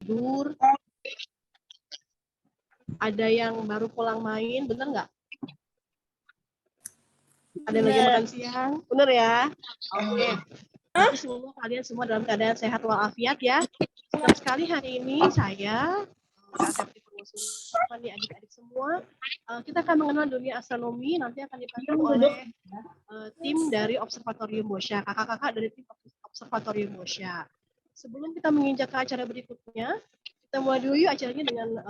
tidur, ada yang baru pulang main, bener nggak? Ada yang lagi makan siang, bener ya? Oke. Berarti semua kalian semua dalam keadaan sehat walafiat ya. Senang sekali hari ini saya, Kak Septi Purwosuma, nih adik-adik semua. Kita akan mengenal dunia astronomi, nanti akan dipandu oleh tim dari Observatorium Boscha, kakak-kakak dari tim Observatorium Boscha. Sebelum kita menginjak ke acara berikutnya, kita mulai dulu yuk acaranya dengan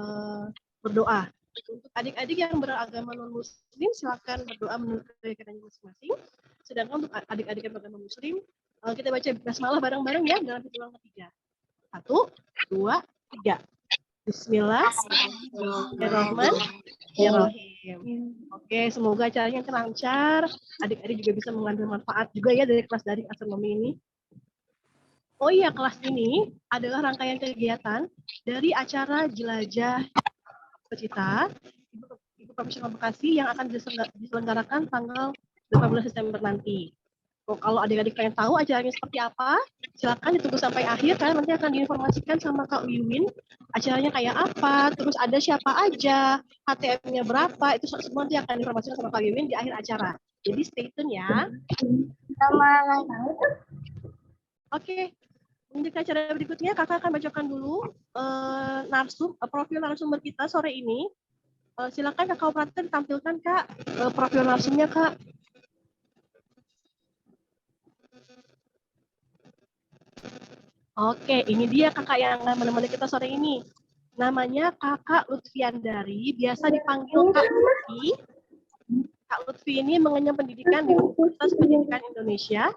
berdoa. Untuk adik-adik yang beragama non-muslim, silakan berdoa menurut keyakinannya masing-masing. Sedangkan untuk adik-adik yang beragama muslim, kita baca basmalah bareng-bareng ya dalam hitungan ketiga. 1, 2, 3. Bismillahirrahmanirrahim. Oke, semoga acaranya lancar. Adik-adik juga bisa mengambil manfaat juga ya dari kelas daring astronomi ini. Oh iya, kelas ini adalah rangkaian kegiatan dari acara Jelajah Cita Ibu Profesional Bekasi yang akan diselenggarakan tanggal 18 Desember nanti. Kalau adik-adik pengen tahu acaranya seperti apa, silakan ditunggu sampai akhir karena nanti akan diinformasikan sama Kak Wiwin acaranya kayak apa, terus ada siapa aja, HTM-nya berapa, itu semua nanti akan diinformasikan sama Kak Wiwin di akhir acara. Jadi stay tune ya. Oke. Untuk acara berikutnya, kakak akan bacakan dulu profil narasumber kita sore ini. Silakan kakak operator tampilkan kak profil narasumbernya kak. Oke, ini dia kakak yang menemani kita sore ini. Namanya Kakak Lutfiandari, biasa dipanggil Kak Lutfi. Kak Lutfi ini mengenyam pendidikan di Universitas Pendidikan Indonesia.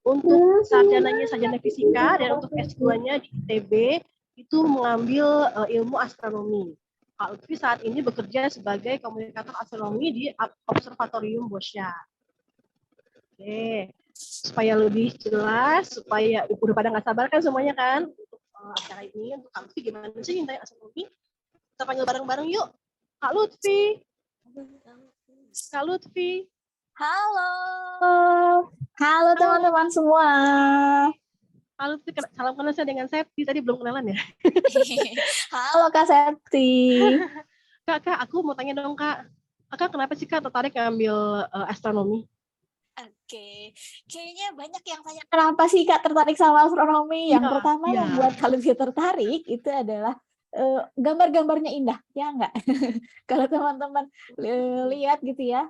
Untuk sarjananya sarjana fisika dan untuk S2-nya di ITB itu mengambil ilmu astronomi. Kak Lutfi saat ini bekerja sebagai komunikator astronomi di Observatorium Boscha. Oke, supaya lebih jelas, supaya udah pada nggak sabar kan semuanya kan untuk acara ini. Untuk Kak Lutfi gimana sih cinta astronomi? Kita panggil bareng-bareng yuk. Kak Lutfi. Kak Lutfi. Halo. Halo teman-teman semua. Kak Lutfi, salam kenal saya dengan Septi. Tadi belum kenalan ya? Halo Kak Septi. Kak, aku mau tanya dong Kak. Kakak kenapa sih Kak tertarik ngambil astronomi? Oke, kayaknya banyak yang tanya kenapa sih Kak tertarik sama astronomi. Yang pertama yang buat Kak Lutfi tertarik itu adalah gambar-gambarnya indah, ya enggak? Kalau teman-teman lihat gitu ya,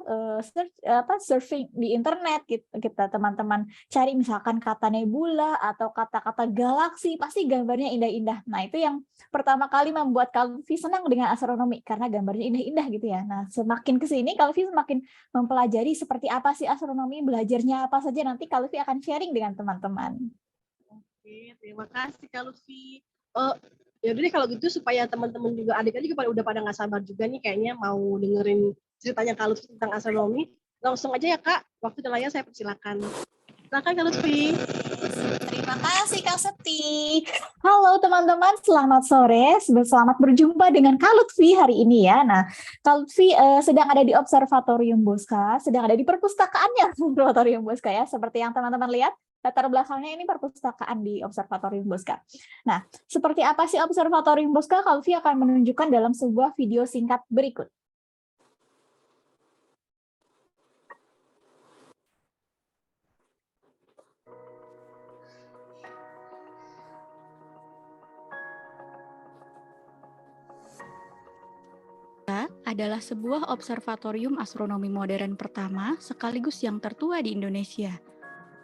surfing di internet, kita teman-teman cari misalkan kata nebula atau kata-kata galaksi, pasti gambarnya indah-indah. Nah itu yang pertama kali membuat Kak Lutfi senang dengan astronomi karena gambarnya indah-indah gitu ya. Nah semakin kesini Kak Lutfi semakin mempelajari seperti apa sih astronomi, belajarnya apa saja, nanti Kak Lutfi akan sharing dengan teman-teman. Oke, terima kasih Kak Lutfi. Ya udah deh kalau gitu supaya teman-teman juga adik-adik juga udah pada nggak sabar juga nih kayaknya mau dengerin ceritanya Kak Lutfi tentang astronomi. Langsung aja ya Kak, waktu dan layar saya persilakan. Silakan Kak Lutfi. Terima kasih Kak Septi. Halo teman-teman, selamat sore. Selamat berjumpa dengan Kak Lutfi hari ini ya. Nah, Kak Lutfi sedang ada di Observatorium Boscha, sedang ada di perpustakaannya Observatorium Boscha ya, seperti yang teman-teman lihat. Latar belakangnya ini perpustakaan di Observatorium Boscha. Nah, seperti apa sih Observatorium Boscha? Kak Lutfi akan menunjukkan dalam sebuah video singkat berikut. Adalah sebuah observatorium astronomi modern pertama sekaligus yang tertua di Indonesia.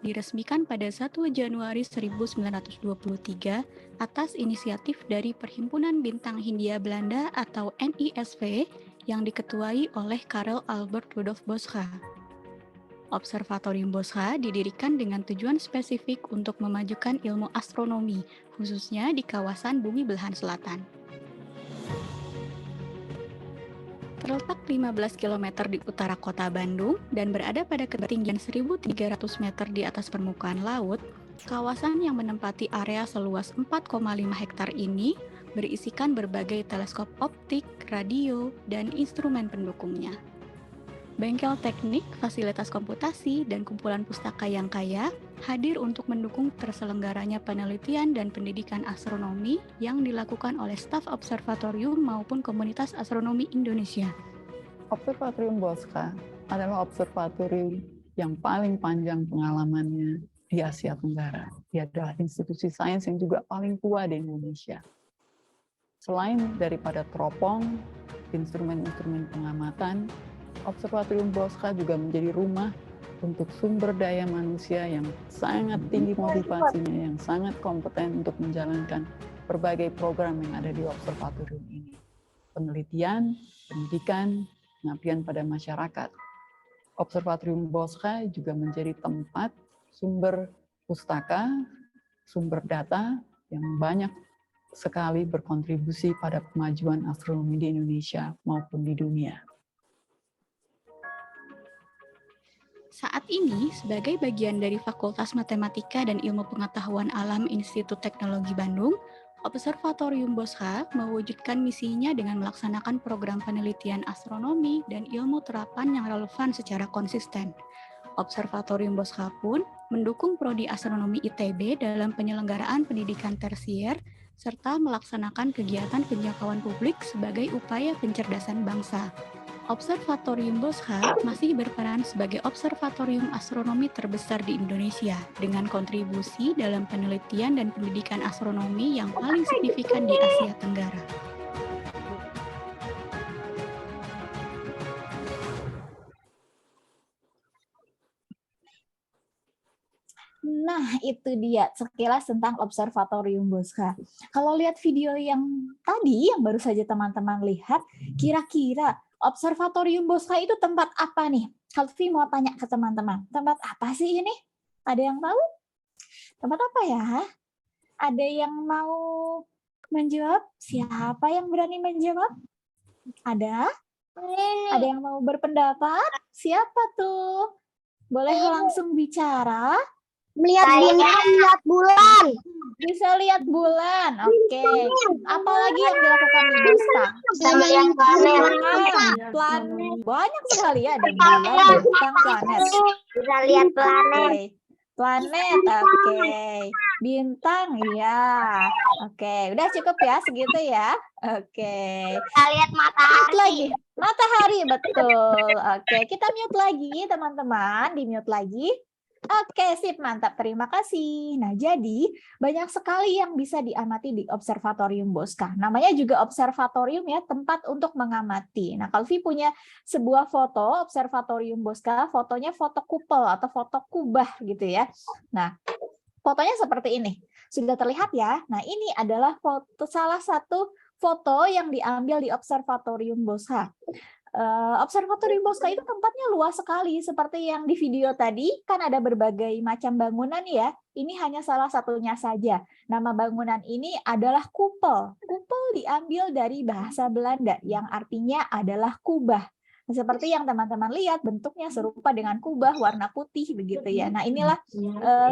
Diresmikan pada 1 Januari 1923 atas inisiatif dari Perhimpunan Bintang Hindia Belanda atau NISV yang diketuai oleh Karel Albert Rudolf Boscha. Observatorium Boscha didirikan dengan tujuan spesifik untuk memajukan ilmu astronomi, khususnya di kawasan Bumi Belahan Selatan. Terletak 15 km di utara kota Bandung dan berada pada ketinggian 1.300 meter di atas permukaan laut, kawasan yang menempati area seluas 4,5 hektar ini berisikan berbagai teleskop optik, radio, dan instrumen pendukungnya. Bengkel teknik, fasilitas komputasi, dan kumpulan pustaka yang kaya hadir untuk mendukung terselenggaranya penelitian dan pendidikan astronomi yang dilakukan oleh staf observatorium maupun komunitas astronomi Indonesia. Observatorium Bosca adalah observatorium yang paling panjang pengalamannya di Asia Tenggara. Dia adalah institusi sains yang juga paling tua di Indonesia. Selain daripada teropong, instrumen-instrumen pengamatan, Observatorium Bosca juga menjadi rumah untuk sumber daya manusia yang sangat tinggi motivasinya, yang sangat kompeten untuk menjalankan berbagai program yang ada di observatorium ini. Penelitian, pendidikan, pengabdian pada masyarakat. Observatorium Bosca juga menjadi tempat sumber pustaka, sumber data yang banyak sekali berkontribusi pada kemajuan astronomi di Indonesia maupun di dunia. Saat ini, sebagai bagian dari Fakultas Matematika dan Ilmu Pengetahuan Alam Institut Teknologi Bandung, Observatorium Bosca mewujudkan misinya dengan melaksanakan program penelitian astronomi dan ilmu terapan yang relevan secara konsisten. Observatorium Bosca pun mendukung Prodi Astronomi ITB dalam penyelenggaraan pendidikan tersier serta melaksanakan kegiatan penjangkauan publik sebagai upaya pencerdasan bangsa. Observatorium Bosca masih berperan sebagai observatorium astronomi terbesar di Indonesia dengan kontribusi dalam penelitian dan pendidikan astronomi yang paling signifikan di Asia Tenggara. Nah, itu dia sekilas tentang Observatorium Bosca. Kalau lihat video yang tadi, yang baru saja teman-teman lihat, kira-kira Observatorium Bosca itu tempat apa nih? Kalvi mau tanya ke teman-teman, tempat apa sih ini? Ada yang tahu? Tempat apa ya? Ada yang mau menjawab? Siapa yang berani menjawab? Ada? Ada yang mau berpendapat? Siapa tuh? Boleh langsung bicara? Lihat bulan. Bisa lihat bulan. Oke. Apalagi yang dilakukan di Bosca? Sama yang planet. Planet. Banyak sekali ya, ada bulan, bintang, planet. Bisa lihat planet. Oke. Planet, oke. Bintang, ya. Oke, udah cukup ya segitu ya. Oke. Bisa lihat Mute matahari. lagi. Matahari, betul. Oke, kita mute lagi teman-teman. Di-mute lagi. Oke, sip, mantap. Terima kasih. Nah, jadi banyak sekali yang bisa diamati di Observatorium Bosca. Namanya juga observatorium ya, tempat untuk mengamati. Nah, Kalvi punya sebuah foto Observatorium Bosca, fotonya foto kupol atau foto kubah gitu ya. Nah, fotonya seperti ini. Sudah terlihat ya? Nah, ini adalah foto, salah satu foto yang diambil di Observatorium Bosca. Observatorium Bosca itu tempatnya luas sekali, seperti yang di video tadi, kan ada berbagai macam bangunan ya. Ini hanya salah satunya saja. Nama bangunan ini adalah kupol. Kupol diambil dari bahasa Belanda yang artinya adalah kubah. Seperti yang teman-teman lihat, bentuknya serupa dengan kubah warna putih begitu ya. Nah, inilah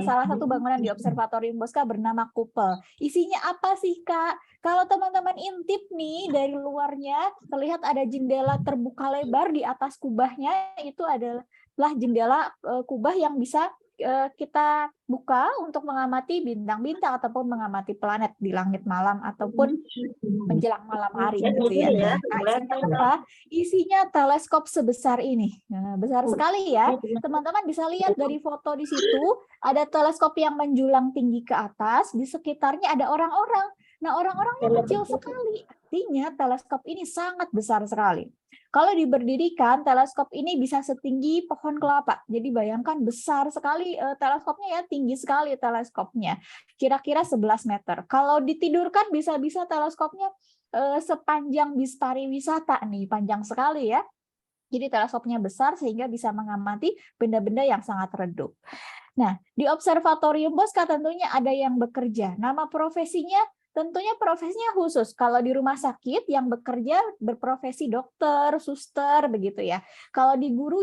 salah satu bangunan di Observatorium Bosca bernama kupol. Isinya apa sih, Kak? Kalau teman-teman intip nih dari luarnya, terlihat ada jendela terbuka lebar di atas kubahnya. Itu adalah jendela kubah yang bisa kita buka untuk mengamati bintang-bintang ataupun mengamati planet di langit malam ataupun menjelang malam hari gitu ya. Nah, isinya apa? Isinya teleskop sebesar ini. Nah, besar sekali ya. Teman-teman bisa lihat dari foto di situ, ada teleskop yang menjulang tinggi ke atas, di sekitarnya ada orang-orang. Nah, orang-orangnya kecil sekali. Artinya teleskop ini sangat besar sekali. Kalau diberdirikan, teleskop ini bisa setinggi pohon kelapa. Jadi bayangkan besar sekali teleskopnya ya, tinggi sekali teleskopnya. Kira-kira 11 meter. Kalau ditidurkan bisa-bisa teleskopnya sepanjang bis pariwisata nih, panjang sekali ya. Jadi teleskopnya besar sehingga bisa mengamati benda-benda yang sangat redup. Nah, di Observatorium Bosca tentunya ada yang bekerja. Nama profesinya tentunya profesinya khusus. Kalau di rumah sakit yang bekerja berprofesi dokter, suster, begitu ya. Kalau di guru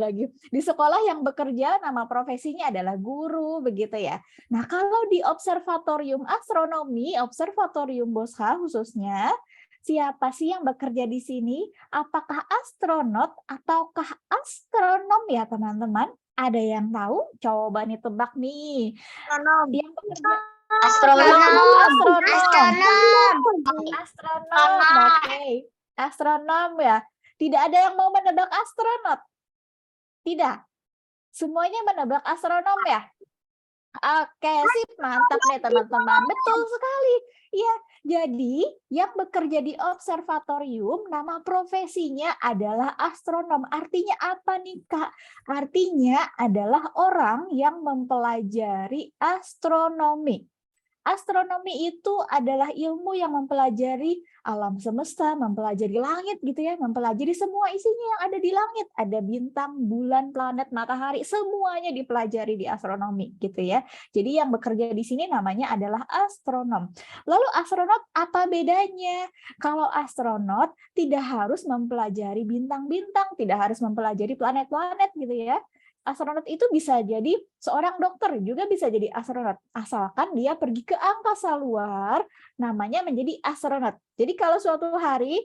lagi. Di sekolah yang bekerja nama profesinya adalah guru, begitu ya. Nah, kalau di Observatorium Astronomi, Observatorium Bosca khususnya, Siapa sih yang bekerja di sini? Apakah astronot ataukah astronom ya teman-teman? Ada yang tahu? Coba nih tebak nih. Yang bekerja Astronom. Astronom. Oke. Astronom ya. Tidak ada yang mau menebak astronot. Tidak. Semuanya menebak astronom ya. Oke, sip, mantap nih teman-teman. Betul sekali. Ya, jadi yang bekerja di observatorium nama profesinya adalah astronom. Artinya apa nih, Kak? Artinya adalah orang yang mempelajari astronomi. Astronomi itu adalah ilmu yang mempelajari alam semesta, mempelajari langit gitu ya, mempelajari semua isinya yang ada di langit. Ada bintang, bulan, planet, matahari, semuanya dipelajari di astronomi gitu ya. Jadi yang bekerja di sini namanya adalah astronom. Lalu astronot apa bedanya? Kalau astronot tidak harus mempelajari bintang-bintang, tidak harus mempelajari planet-planet gitu ya. Astronot itu bisa jadi seorang dokter, juga bisa jadi astronot. Asalkan dia pergi ke angkasa luar, namanya menjadi astronot. Jadi kalau suatu hari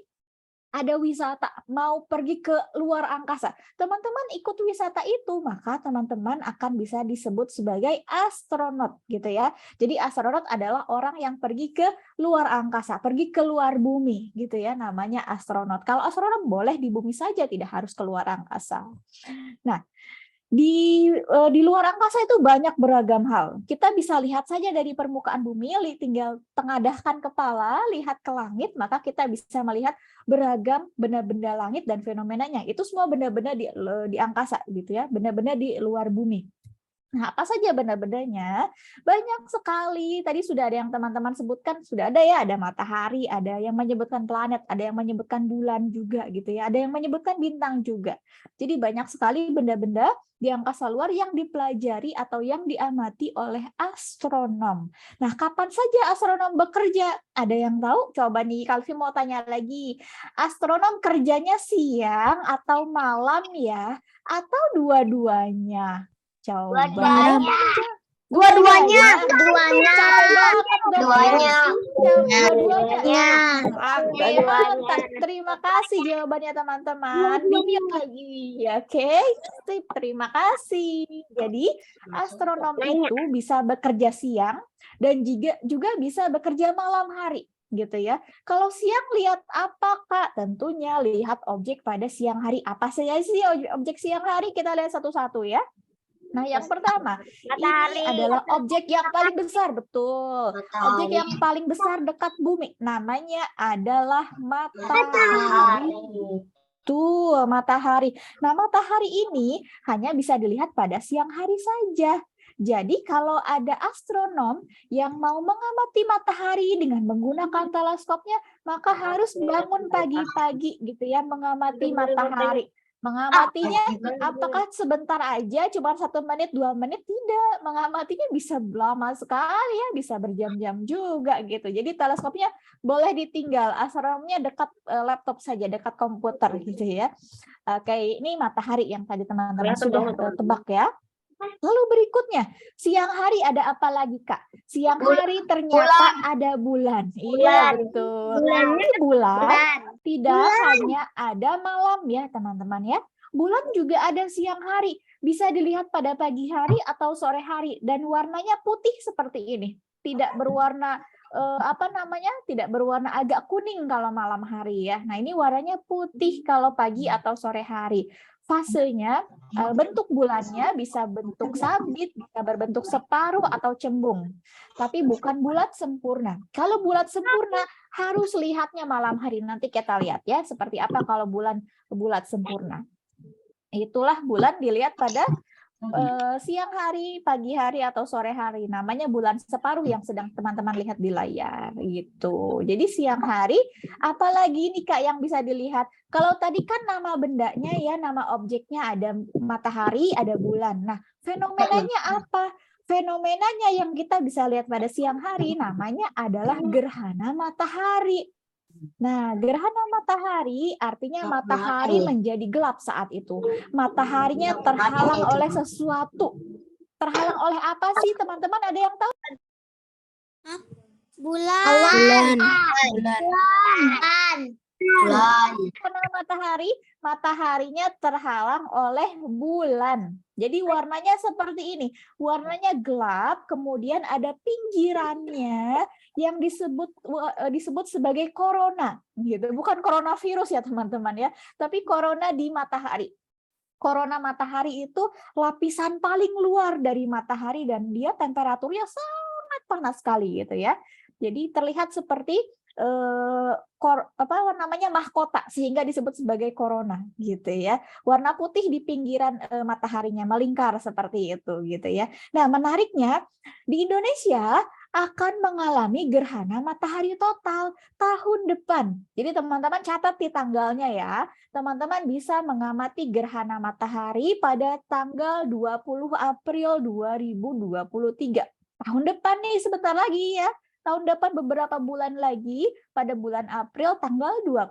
ada wisata, mau pergi ke luar angkasa, teman-teman ikut wisata itu, maka teman-teman akan bisa disebut sebagai astronot gitu ya. Jadi astronot adalah orang yang pergi ke luar angkasa, pergi ke luar bumi gitu ya, namanya astronot. Kalau astronot boleh di bumi saja, tidak harus keluar angkasa. Nah, di luar angkasa itu banyak beragam hal. Kita bisa lihat saja dari permukaan bumi, tinggal tengadahkan kepala, lihat ke langit, maka kita bisa melihat beragam benda-benda langit dan fenomenanya. Itu semua benda-benda di angkasa gitu ya, benda-benda di luar bumi. Nah, apa saja benda-bendanya? Banyak sekali. Tadi sudah ada yang teman-teman sebutkan, sudah ada ya, ada matahari, ada yang menyebutkan planet, ada yang menyebutkan bulan juga gitu ya, ada yang menyebutkan bintang juga. Jadi banyak sekali benda-benda di angkasa luar yang dipelajari atau yang diamati oleh astronom. Nah, kapan saja astronom bekerja? Ada yang tahu? Coba nih, Kalvi mau tanya lagi. Astronom kerjanya siang atau malam ya? Atau dua-duanya? Coba. Dua-duanya. Oke, mantap. Terima kasih jawabannya teman-teman. Dimute lagi. Oke, sip. Terima kasih. Jadi, astronom itu bisa bekerja siang dan juga bisa bekerja malam hari gitu ya. Kalau siang lihat apa, Kak? Tentunya lihat objek pada siang hari. Apa saja sih objek siang hari? Kita lihat satu-satu ya. Nah, yang pertama, Matahari. ini adalah objek yang paling besar, betul. Objek yang paling besar dekat bumi, namanya adalah matahari. Tuh, matahari. Nah, matahari ini hanya bisa dilihat pada siang hari saja. Jadi, kalau ada astronom yang mau mengamati matahari dengan menggunakan teleskopnya, maka harus bangun pagi-pagi gitu ya, mengamati matahari. Mengamatinya apakah sebentar aja, cuma 1 menit, 2 menit? Tidak, mengamatinya bisa lama sekali ya, bisa berjam-jam juga gitu. Jadi teleskopnya boleh ditinggal, astronomnya dekat laptop saja, dekat komputer gitu ya. Oke, ini matahari yang tadi teman-teman sudah tebak ya. Lalu berikutnya, siang hari ada apa lagi, Kak? Siang hari ternyata ada bulan. Iya, betul. Bulan tidak hanya ada malam ya, teman-teman ya. Bulan juga ada siang hari. Bisa dilihat pada pagi hari atau sore hari dan warnanya putih seperti ini. Tidak berwarna tidak berwarna agak kuning kalau malam hari ya. Nah, ini warnanya putih kalau pagi atau sore hari. Fasenya, bentuk bulannya bisa bentuk sabit, bisa berbentuk separuh atau cembung. Tapi bukan bulat sempurna. Kalau bulat sempurna, harus lihatnya malam hari. Nanti kita lihat ya, seperti apa kalau bulat sempurna. Itulah bulan dilihat pada siang hari, pagi hari, atau sore hari. Namanya bulan separuh yang sedang teman-teman lihat di layar gitu. Jadi siang hari, apalagi nih Kak yang bisa dilihat? Kalau tadi kan nama bendanya ya, nama objeknya ada matahari, ada bulan. Nah, fenomenanya apa? Fenomenanya yang kita bisa lihat pada siang hari namanya adalah gerhana matahari. Nah, gerhana matahari artinya matahari menjadi gelap saat itu. Mataharinya terhalang oleh sesuatu. Terhalang oleh apa sih, teman-teman? Ada yang tahu? Bulan. Karena mataharinya terhalang oleh bulan. Jadi warnanya seperti ini. Warnanya gelap, kemudian ada pinggirannya yang disebut sebagai corona, gitu. Bukan coronavirus ya teman-teman ya, tapi corona di matahari. Corona matahari itu lapisan paling luar dari matahari dan dia temperaturnya sangat panas sekali gitu ya. Jadi terlihat seperti mahkota sehingga disebut sebagai corona gitu ya. Warna putih di pinggiran mataharinya melingkar seperti itu gitu ya. Nah, menariknya di Indonesia akan mengalami gerhana matahari total tahun depan. Jadi teman-teman catat di tanggalnya ya. Teman-teman bisa mengamati gerhana matahari pada tanggal 20 April 2023. Tahun depan nih sebentar lagi ya. Tahun depan beberapa bulan lagi, pada bulan April tanggal 20,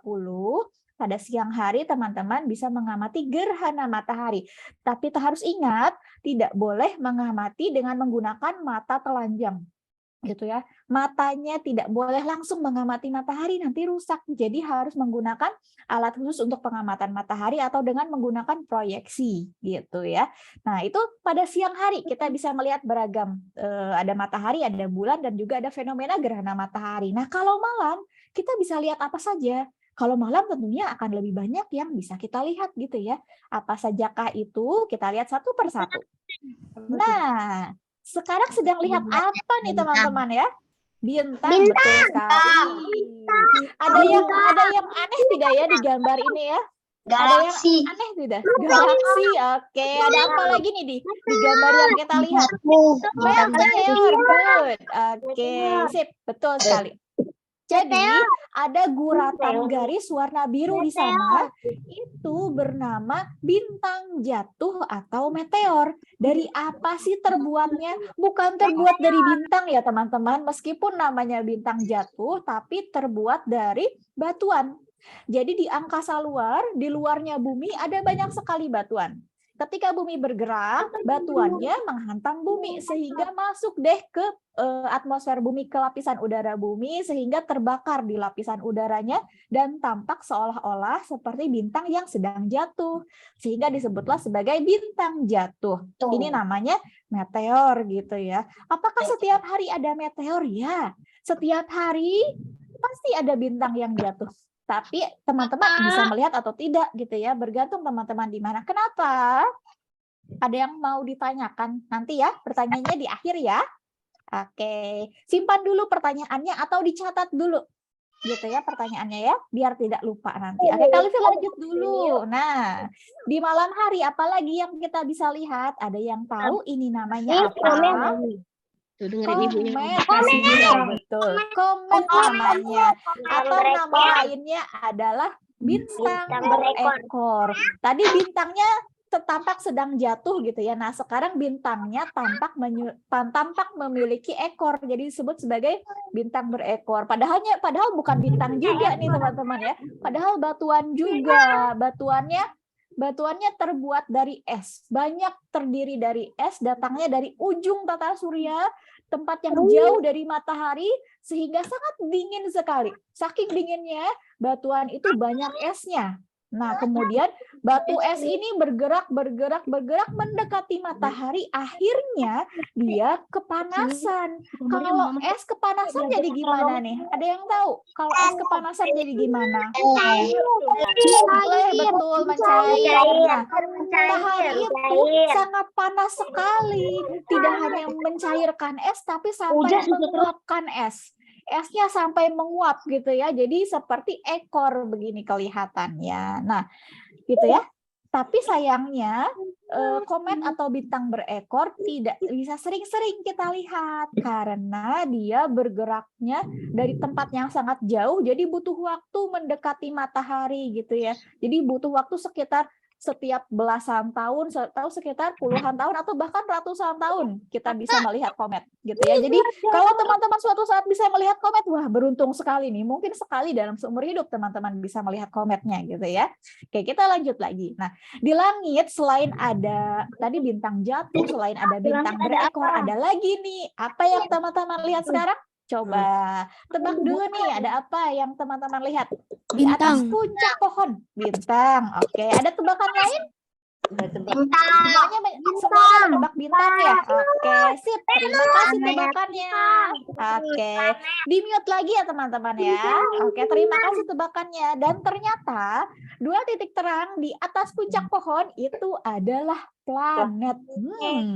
pada siang hari teman-teman bisa mengamati gerhana matahari. Tapi harus ingat, tidak boleh mengamati dengan menggunakan mata telanjang. Gitu ya. Matanya tidak boleh langsung mengamati matahari, nanti rusak. Jadi harus menggunakan alat khusus untuk pengamatan matahari atau dengan menggunakan proyeksi gitu ya. Nah, itu pada siang hari kita bisa melihat beragam, ada matahari, ada bulan, dan juga ada fenomena gerhana matahari. Nah, kalau malam kita bisa lihat apa saja. Kalau malam tentunya akan lebih banyak yang bisa kita lihat gitu ya. Apa sajakah itu? Kita lihat satu persatu. Nah, sekarang sedang lihat apa nih teman-teman ya? Bintang, betul sekali. Ada yang aneh tidak ya di gambar ini ya? Galaksi. Ada yang aneh tidak? Galaksi. Oke, ada apa lagi nih di gambar yang kita lihat? Meteor. Good. Oke, sip, betul sekali. Jadi ada guratan garis warna biru di sana, itu bernama bintang jatuh atau meteor. Dari apa sih terbuatnya? Bukan terbuat dari bintang ya teman-teman, meskipun namanya bintang jatuh, tapi terbuat dari batuan. Jadi di angkasa luar, di luarnya bumi ada banyak sekali batuan. Ketika bumi bergerak, batuannya menghantam bumi sehingga masuk deh ke atmosfer bumi, ke lapisan udara bumi, sehingga terbakar di lapisan udaranya dan tampak seolah-olah seperti bintang yang sedang jatuh, sehingga disebutlah sebagai bintang jatuh. Ini namanya meteor gitu ya. Apakah setiap hari ada meteor? Ya, setiap hari pasti ada bintang yang jatuh. Tapi teman-teman bisa melihat atau tidak gitu ya, bergantung teman-teman di mana. Kenapa? Ada yang mau ditanyakan nanti ya, pertanyaannya di akhir ya. Oke, simpan dulu pertanyaannya atau dicatat dulu gitu ya pertanyaannya ya, biar tidak lupa nanti. Oke, kalian lanjut dulu. Nah, di malam hari apalagi yang kita bisa lihat? Ada yang tahu ini namanya apa? Betul. Komet namanya. Atau nama lainnya adalah bintang berekor. Tadi bintangnya tampak sedang jatuh gitu ya. Nah, sekarang bintangnya tampak memiliki ekor. Jadi disebut sebagai bintang berekor. Padahal bukan bintang juga nih teman-teman ya. Padahal batuan juga. Batuannya terbuat dari es. Banyak terdiri dari es, datangnya dari ujung tata surya, tempat yang jauh dari matahari, sehingga sangat dingin sekali. Saking dinginnya, batuan itu banyak esnya. Nah, kemudian batu es ini bergerak mendekati matahari, akhirnya dia kepanasan. Kalau es kepanasan jadi gimana nih? Ada yang tahu? Kalau es kepanasan jadi gimana? Betul, mencair. Nah, matahari itu sangat panas sekali. Tidak hanya mencairkan es, tapi sampai menguapkan es. Esnya sampai menguap gitu ya, jadi seperti ekor begini kelihatannya. Nah, gitu ya. Tapi sayangnya komet atau bintang berekor tidak bisa sering-sering kita lihat karena dia bergeraknya dari tempat yang sangat jauh, jadi butuh waktu mendekati matahari gitu ya. Jadi butuh waktu sekitar setiap belasan tahun, atau sekitar puluhan tahun atau bahkan ratusan tahun kita bisa melihat komet gitu ya. Jadi kalau teman-teman suatu saat bisa melihat komet, wah beruntung sekali nih. Mungkin sekali dalam seumur hidup teman-teman bisa melihat kometnya gitu ya. Oke, kita lanjut lagi. Nah, di langit selain ada tadi bintang jatuh, selain ada bintang berekor, ada lagi nih. Apa yang teman-teman lihat sekarang? Coba tebak dulu nih, ada apa yang teman-teman lihat? Di atas Bintang. puncak pohon. Bintang. Oke, ada tebakan lain? Semuanya menebak bintang ya? Oke, sip. Terima kasih tebakannya. Oke, di-mute lagi ya teman-teman ya. Oke, terima kasih tebakannya. Dan ternyata 2 titik terang di atas puncak pohon itu adalah planet.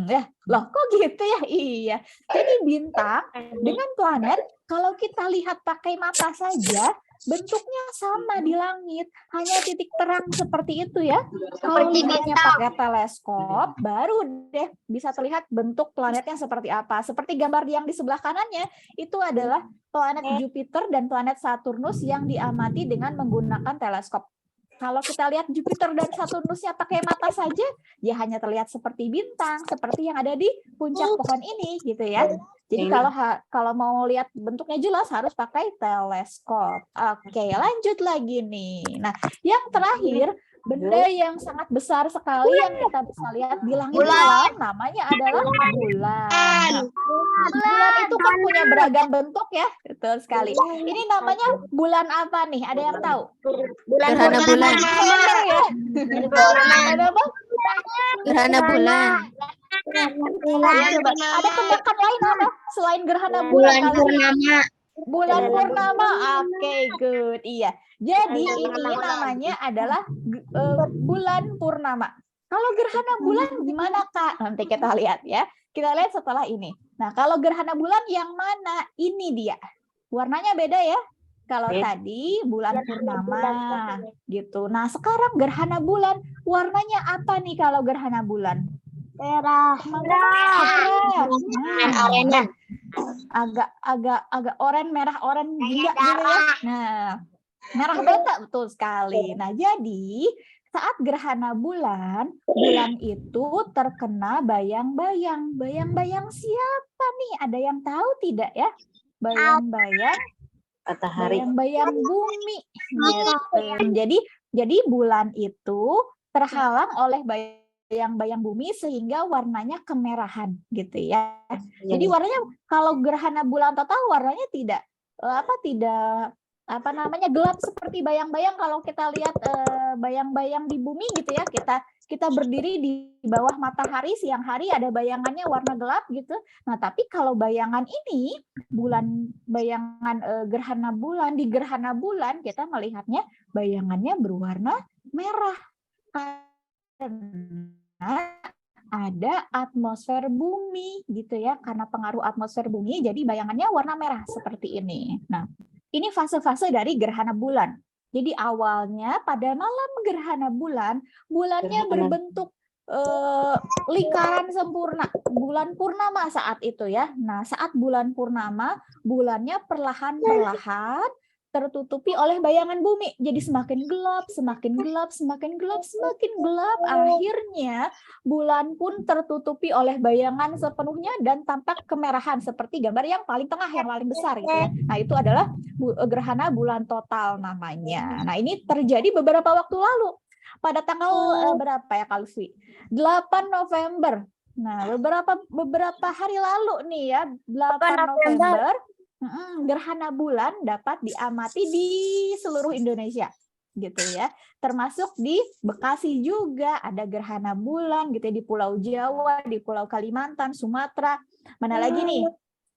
Ya, loh kok gitu ya? Iya. Jadi bintang dengan planet, kalau kita lihat pakai mata saja, bentuknya sama di langit, hanya titik terang seperti itu ya. Kalau lihatnya pakai teleskop, baru deh bisa terlihat bentuk planetnya seperti apa. Seperti gambar yang di sebelah kanannya, itu adalah planet Jupiter dan planet Saturnus yang diamati dengan menggunakan teleskop. Kalau kita lihat Jupiter dan Saturnusnya pakai mata saja, ya hanya terlihat seperti bintang, seperti yang ada di puncak pohon ini, gitu ya. Jadi kalau mau lihat bentuknya jelas harus pakai teleskop. Oke, lanjut lagi nih. Nah, yang terakhir, benda yang sangat besar sekali yang kita bisa lihat di langit malam, namanya adalah bulan. Bulan itu kan punya beragam bentuk ya, betul sekali. Ini namanya bulan apa nih? Ada yang tahu? Gerhana bulan. Ya. Ada apa? Gerhana bulan. Coba. Ada tebakan lain apa selain gerhana bulan? Bulan purnama. Oke, good. Iya. Jadi ini namanya adalah bulan purnama. Kalau gerhana bulan gimana, Kak? Nanti kita lihat ya. Kita lihat setelah ini. Nah, kalau gerhana bulan yang mana? Ini dia. Warnanya beda ya. Kalau tadi bulan purnama gitu. Nah, sekarang gerhana bulan warnanya apa nih kalau gerhana bulan? Merah. Agak oranye, merah oranye juga gitu ya. Nah, merah bata betul sekali. Nah, jadi saat gerhana bulan itu terkena bayang-bayang. Bayang-bayang siapa nih? Ada yang tahu tidak ya? Bayang-bayang Matahari. bayang-bayang bumi. Gitu. Jadi bulan itu terhalang oleh bayang-bayang bumi sehingga warnanya kemerahan gitu ya. Jadi warnanya kalau gerhana bulan total warnanya tidak gelap seperti bayang-bayang. Kalau kita lihat bayang-bayang di bumi gitu ya, kita berdiri di bawah matahari siang hari ada bayangannya warna gelap gitu. Nah, tapi kalau bayangan ini gerhana bulan, di gerhana bulan kita melihatnya bayangannya berwarna merah karena ada atmosfer bumi gitu ya. Karena pengaruh atmosfer bumi jadi bayangannya warna merah seperti ini. Nah, ini fase-fase dari gerhana bulan. Jadi awalnya pada malam gerhana bulan, bulannya berbentuk lingkaran sempurna, bulan purnama saat itu ya. Nah, saat bulan purnama, bulannya perlahan-perlahan tertutupi oleh bayangan bumi. Jadi semakin gelap, semakin gelap, semakin gelap, semakin gelap. Akhirnya bulan pun tertutupi oleh bayangan sepenuhnya dan tampak kemerahan seperti gambar yang paling tengah, yang paling besar gitu ya. Nah, itu adalah gerhana bulan total namanya. Nah, ini terjadi beberapa waktu lalu. Pada tanggal berapa ya, Kak Lutfi? 8 November. Nah, beberapa hari lalu nih ya, 8 November. Gerhana bulan dapat diamati di seluruh Indonesia gitu ya, termasuk di Bekasi juga ada gerhana bulan gitu ya, di Pulau Jawa, di Pulau Kalimantan, Sumatera, mana lagi nih,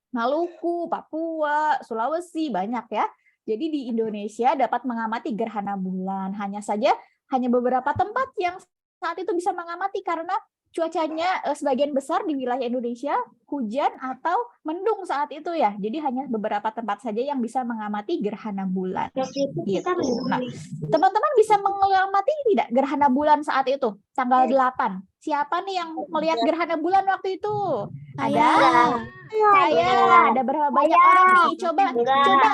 Maluku, Papua, Sulawesi, banyak ya. Jadi di Indonesia dapat mengamati gerhana bulan. Hanya beberapa tempat yang saat itu bisa mengamati karena cuacanya sebagian besar di wilayah Indonesia hujan atau mendung saat itu ya. Jadi hanya beberapa tempat saja yang bisa mengamati gerhana bulan. Gitu. Nah, teman-teman bisa mengamati tidak gerhana bulan saat itu, tanggal 8? Siapa nih yang melihat gerhana bulan waktu itu? Ada. Ada berapa banyak orang nih? Coba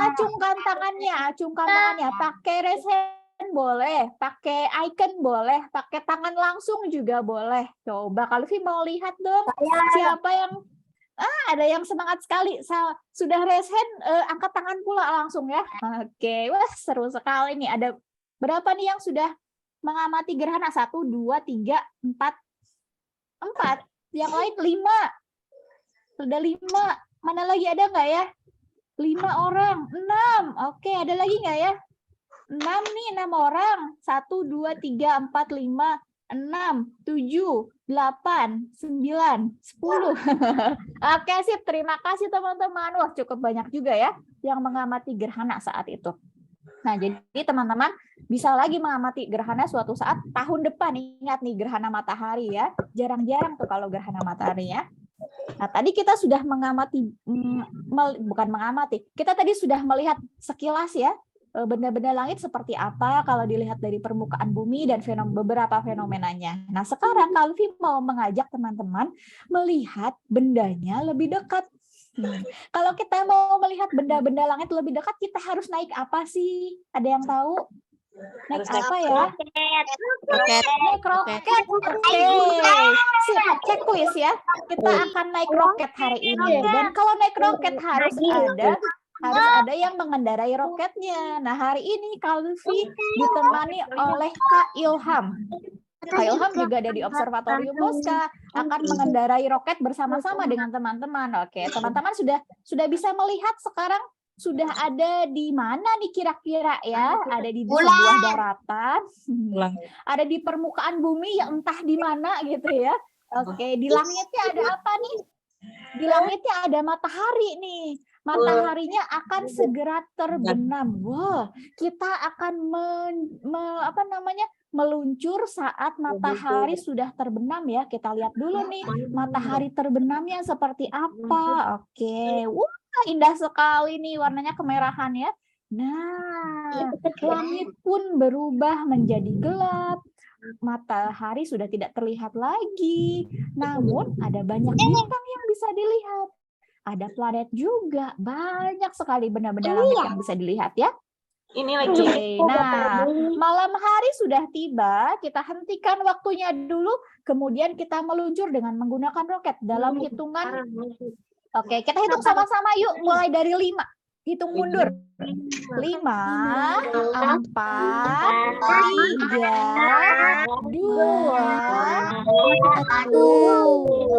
acungkan tangannya, pakai raise hand boleh, pakai icon boleh, pakai tangan langsung juga boleh. Coba kalau Lutfi mau lihat dong siapa yang ada yang semangat sekali. Sudah raise hand, angkat tangan pula langsung ya. Oke, wah seru sekali nih. Ada berapa nih yang sudah mengamati gerhana? 1, 2, 3, 4. Yang lain 5. Sudah 5. Mana lagi, ada nggak ya? 5 orang, 6. Oke, ada lagi nggak ya? 6 nih, 6 orang. 1, 2, 3, 4, 5, 6, 7, 8, 9, 10. Oke, sip. Terima kasih teman-teman. Wah, cukup banyak juga ya yang mengamati gerhana saat itu. Nah, jadi teman-teman bisa lagi mengamati gerhana suatu saat tahun depan. Ingat nih, gerhana matahari ya. Jarang-jarang tuh kalau gerhana matahari ya. Nah, tadi kita sudah mengamati, bukan mengamati, kita tadi sudah melihat sekilas ya, benda-benda langit seperti apa kalau dilihat dari permukaan bumi dan beberapa fenomenanya. Nah, sekarang Kalvi mau mengajak teman-teman melihat bendanya lebih dekat. Kalau kita mau melihat benda-benda langit lebih dekat, kita harus naik apa sih? Ada yang tahu? Naik apa ya? Roket. Naik roket. Oke. Sip, checklist ya. Kita akan naik roket hari ini. Dan kalau naik roket harus ada yang mengendarai roketnya. Nah, hari ini Kalvi ditemani oleh Kak Ilham. Kak Ilham juga ada di Observatorium Bosca, akan mengendarai roket bersama-sama dengan teman-teman. Oke, teman-teman sudah bisa melihat sekarang sudah ada di mana nih kira-kira ya? Ada di sebuah daratan, ada di permukaan bumi yang entah di mana gitu ya. Oke, di langitnya ada apa nih? Di langitnya ada matahari nih. Mataharinya akan segera terbenam. Wow, kita akan meluncur saat matahari sudah terbenam ya. Kita lihat dulu nih matahari terbenamnya seperti apa. Oke, wah indah sekali nih warnanya kemerahan ya. Nah, langit pun berubah menjadi gelap. Matahari sudah tidak terlihat lagi. Namun ada banyak bintang yang bisa dilihat. Ada planet juga, banyak sekali benda-benda langit yang bisa dilihat ya. Ini lagi. Nah, malam hari sudah tiba, kita hentikan waktunya dulu, kemudian kita meluncur dengan menggunakan roket dalam hitungan. Oke, kita hitung sama-sama yuk, mulai dari 5. Hitung mundur. 5, 4, 3, 2, 1.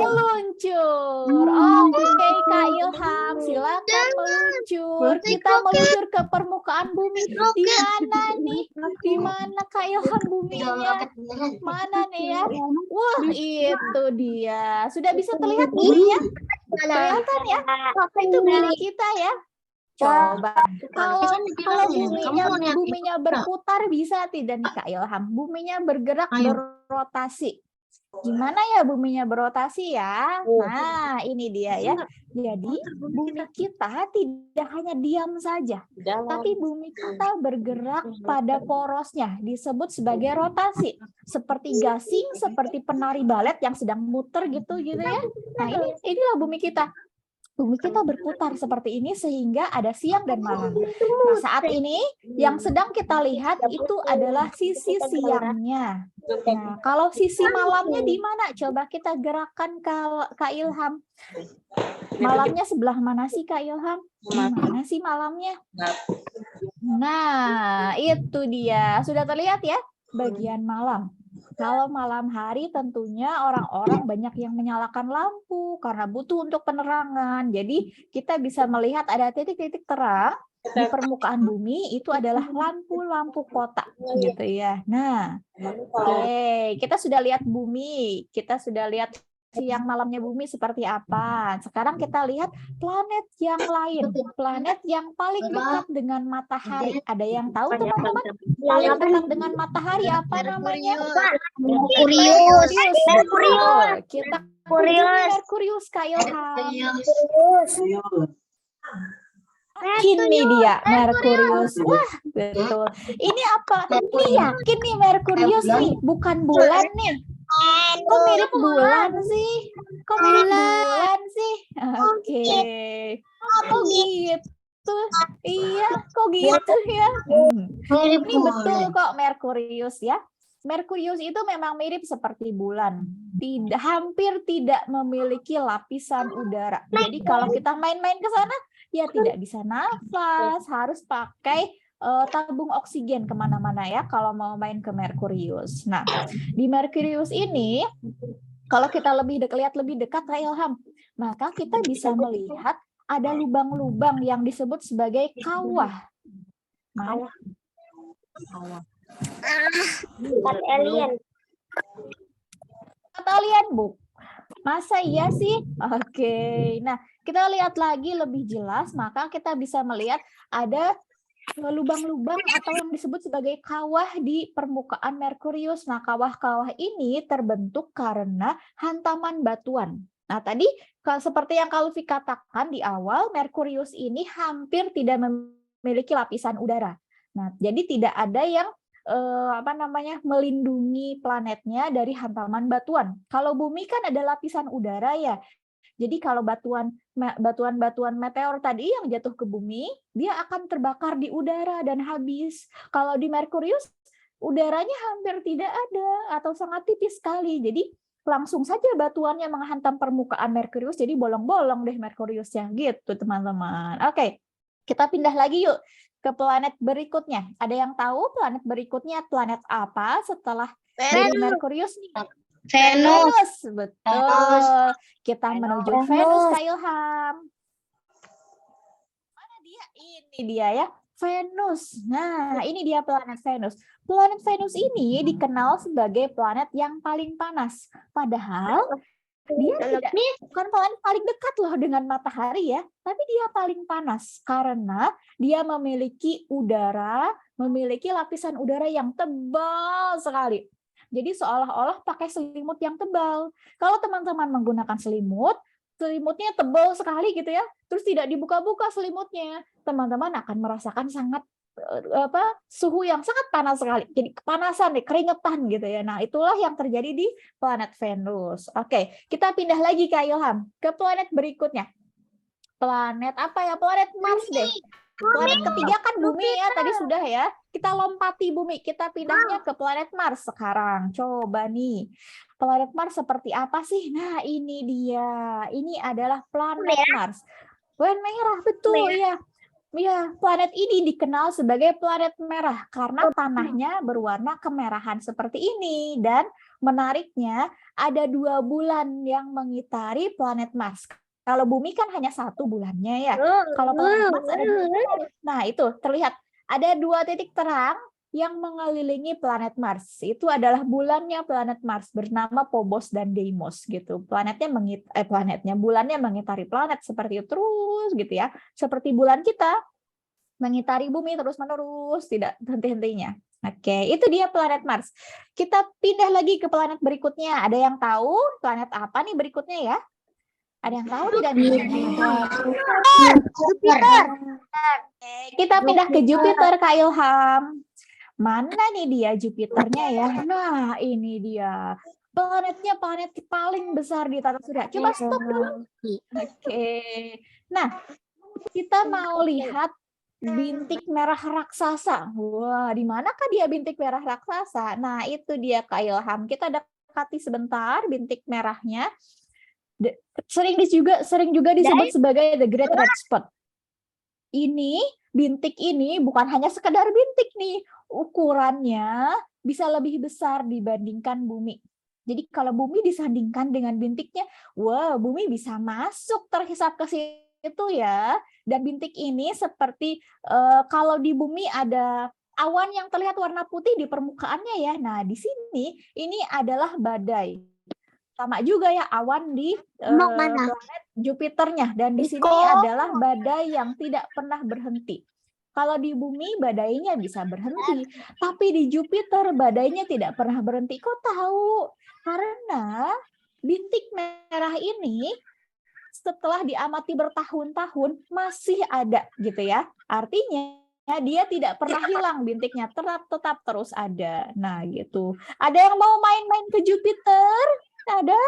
Meluncur. Oke, Kak Ilham, silakan meluncur. Kita meluncur ke permukaan bumi. Di mana nih? Di mana Kak Ilham buminya? Mana nih ya? Wah, itu dia. Sudah bisa terlihat buminya? Kelihatan ya? Itu bumi kita ya. Coba kalau buminya berputar bisa tidak nih Kak Ilham? Buminya bergerak berotasi. Gimana ya buminya berotasi ya? Nah, ini dia ya. Jadi bumi kita tidak hanya diam saja, tapi bumi kita bergerak pada porosnya, disebut sebagai rotasi. Seperti gasing, seperti penari balet yang sedang muter gitu ya. Nah, inilah bumi kita. Bumi kita berputar seperti ini sehingga ada siang dan malam. Nah, saat ini yang sedang kita lihat itu adalah sisi siangnya. Nah, kalau sisi malamnya di mana? Coba kita gerakkan Kak Ilham. Malamnya sebelah mana sih Kak Ilham? Di mana sih malamnya? Nah, itu dia. Sudah terlihat ya bagian malam. Kalau malam hari tentunya orang-orang banyak yang menyalakan lampu karena butuh untuk penerangan. Jadi kita bisa melihat ada titik-titik terang di permukaan bumi, itu adalah lampu-lampu kota gitu ya. Nah, oke, kita sudah lihat bumi, kita sudah lihat siang malamnya bumi seperti apa. Sekarang kita lihat planet yang lain, planet yang paling dekat dengan matahari. Ada yang tahu teman-teman? Paling dekat dengan matahari apa namanya? Merkurius. Kita Merkurius, Kak Ilham. Ini dia Merkurius. Wah, betul. Ini apa? Ini yakin nih Merkurius nih, bukan bulan nih. Kok mirip bulan sih? Kok mirip bulan sih? Oke. Kok gitu? Iya, kok gitu ya? Ini betul kok Merkurius ya. Merkurius itu memang mirip seperti bulan. Hampir tidak memiliki lapisan udara. Jadi kalau kita main-main ke sana, ya tidak bisa nafas, harus pakai tabung oksigen kemana-mana ya kalau mau main ke Merkurius. Nah, di Merkurius ini kalau kita lihat lebih dekat Kak Ilham, maka kita bisa melihat ada lubang-lubang yang disebut sebagai kawah. Mana? Bukan alien. Kata alien, Bu. Masa iya sih? Oke. Nah, kita lihat lagi lebih jelas, maka kita bisa melihat ada lubang-lubang atau yang disebut sebagai kawah di permukaan Merkurius. Nah, kawah-kawah ini terbentuk karena hantaman batuan. Nah, tadi seperti yang Kalvi katakan di awal, Merkurius ini hampir tidak memiliki lapisan udara. Nah, jadi tidak ada yang melindungi planetnya dari hantaman batuan. Kalau bumi kan ada lapisan udara ya. Jadi kalau batuan meteor tadi yang jatuh ke bumi, dia akan terbakar di udara dan habis. Kalau di Merkurius, udaranya hampir tidak ada atau sangat tipis sekali. Jadi langsung saja batuannya menghantam permukaan Merkurius, jadi bolong-bolong deh Merkuriusnya gitu teman-teman. Oke, kita pindah lagi yuk ke planet berikutnya. Ada yang tahu planet berikutnya planet apa setelah dari Merkurius nih? Venus, betul. Kita menuju Venus, Kak Ilham. Mana dia? Ini dia ya, Venus. Nah, ini dia planet Venus. Planet Venus ini dikenal sebagai planet yang paling panas. Padahal dia bukan planet paling dekat loh dengan matahari ya, tapi dia paling panas karena dia memiliki lapisan udara yang tebal sekali. Jadi seolah-olah pakai selimut yang tebal. Kalau teman-teman menggunakan selimutnya tebal sekali gitu ya, terus tidak dibuka-buka selimutnya, teman-teman akan merasakan suhu yang sangat panas sekali. Jadi kepanasan, keringetan gitu ya. Nah, itulah yang terjadi di planet Venus. Oke, kita pindah lagi ke Ilham, ke planet berikutnya. Planet apa ya? Planet Mars deh. Planet ketiga kan bumi ya, tadi sudah ya. Kita lompati bumi, kita pindahnya ke planet Mars sekarang. Coba nih, planet Mars seperti apa sih? Nah, ini dia. Ini adalah planet Mars. Warna merah, betul ya. Ya, planet ini dikenal sebagai planet merah karena tanahnya berwarna kemerahan seperti ini. Dan menariknya, ada 2 bulan yang mengitari planet Mars. Kalau bumi kan hanya 1 bulannya ya. Kalau planet Mars ada 2 bulan. Nah, itu terlihat ada 2 titik terang yang mengelilingi planet Mars. Itu adalah bulannya planet Mars bernama Phobos dan Deimos gitu. Bulannya mengitari planet seperti itu terus gitu ya. Seperti bulan kita mengitari bumi terus-menerus, tidak henti-hentinya. Oke, itu dia planet Mars. Kita pindah lagi ke planet berikutnya. Ada yang tahu planet apa nih berikutnya ya? Ada yang tahu tidak nih? Jupiter. Kita pindah ke Jupiter, Kak Ilham. Mana nih dia Jupiternya ya? Nah, ini dia. Planetnya planet paling besar di tata surya. Coba stop dulu. Oke. Nah, kita mau lihat bintik merah raksasa. Wah, di manakah dia bintik merah raksasa? Nah, itu dia Kak Ilham. Kita dekati sebentar bintik merahnya. Sering juga disebut sebagai the Great Red Spot. Ini bintik ini bukan hanya sekedar bintik nih, ukurannya bisa lebih besar dibandingkan bumi. Jadi kalau bumi disandingkan dengan bintiknya, wah, bumi bisa masuk terhisap ke situ ya. Dan bintik ini seperti kalau di bumi ada awan yang terlihat warna putih di permukaannya ya. Nah, di sini ini adalah badai. Sama juga ya awan di planet Jupiternya, dan di sini adalah badai yang tidak pernah berhenti. Kalau di bumi badainya bisa berhenti, tapi di Jupiter badainya tidak pernah berhenti. Kok tahu? Karena bintik merah ini setelah diamati bertahun-tahun masih ada gitu ya. Artinya dia tidak pernah hilang bintiknya, tetap terus ada. Nah, gitu. Ada yang mau main-main ke Jupiter? Ada,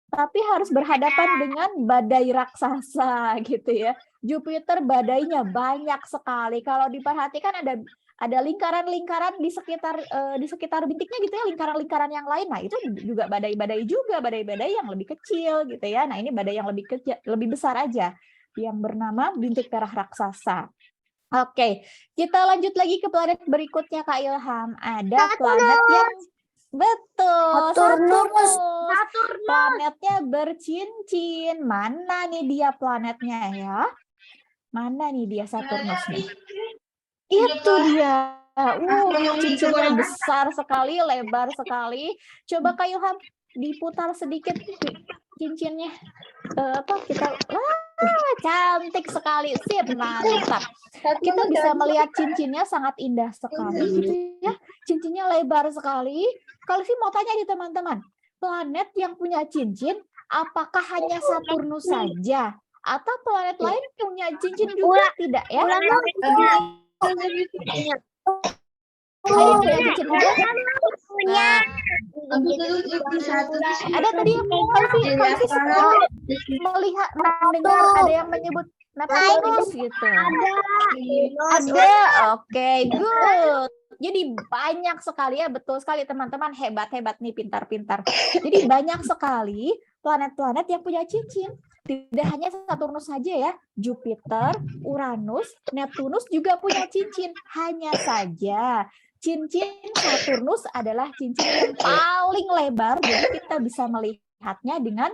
tapi harus berhadapan dengan badai raksasa gitu ya. Jupiter badainya banyak sekali. Kalau diperhatikan ada lingkaran-lingkaran di sekitar bintiknya gitu ya, lingkaran-lingkaran yang lain. Nah, itu juga badai-badai juga, badai-badai yang lebih kecil gitu ya. Nah, ini badai yang lebih kecil, lebih besar aja yang bernama bintik merah raksasa. Oke, kita lanjut lagi ke planet berikutnya Kak Ilham. Ada planet yang Betul, Saturnus. Planetnya bercincin. Mana nih dia planetnya ya? Mana nih dia Saturnus nih? Itu dia. Cincinnya besar sekali, lebar sekali. Coba Kak Ilham diputar sedikit cincinnya. Cantik sekali, sip, mantap. Kita bisa melihat cincinnya sangat indah sekali gitu ya. Cincinnya lebar sekali. Kalau sih mau tanya nih teman-teman, planet yang punya cincin apakah hanya Saturnus saja atau planet lain punya cincin juga? Tidak ya? Ada yang punya cincin juga? Ada tadi yang melihat mendengar ada yang menyebut Neptunus gitu. Ada. Oke, good. Jadi banyak sekali ya, betul sekali teman-teman, hebat-hebat nih, pintar-pintar. Jadi banyak sekali planet-planet yang punya cincin. Tidak hanya Saturnus saja ya, Jupiter, Uranus, Neptunus juga punya cincin. Hanya saja cincin Saturnus adalah cincin yang paling lebar, jadi kita bisa melihatnya dengan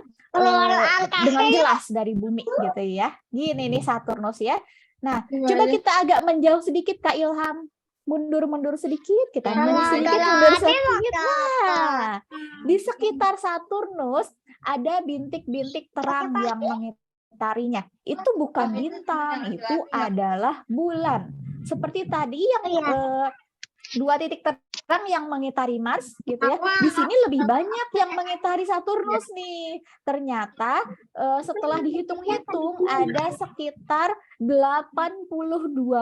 jelas dari bumi gitu ya. Gini nih Saturnus ya. Nah, coba kita agak menjauh sedikit Kak Ilham. Mundur sedikit, kita mundur sedikit. Nah, di sekitar Saturnus ada bintik-bintik terang yang mengitarinya. Itu bukan bintang, itu adalah bulan. Seperti tadi yang dua titik terang yang mengitari Mars gitu ya. Di sini lebih banyak yang mengitari Saturnus nih. Ternyata setelah dihitung-hitung ada sekitar 82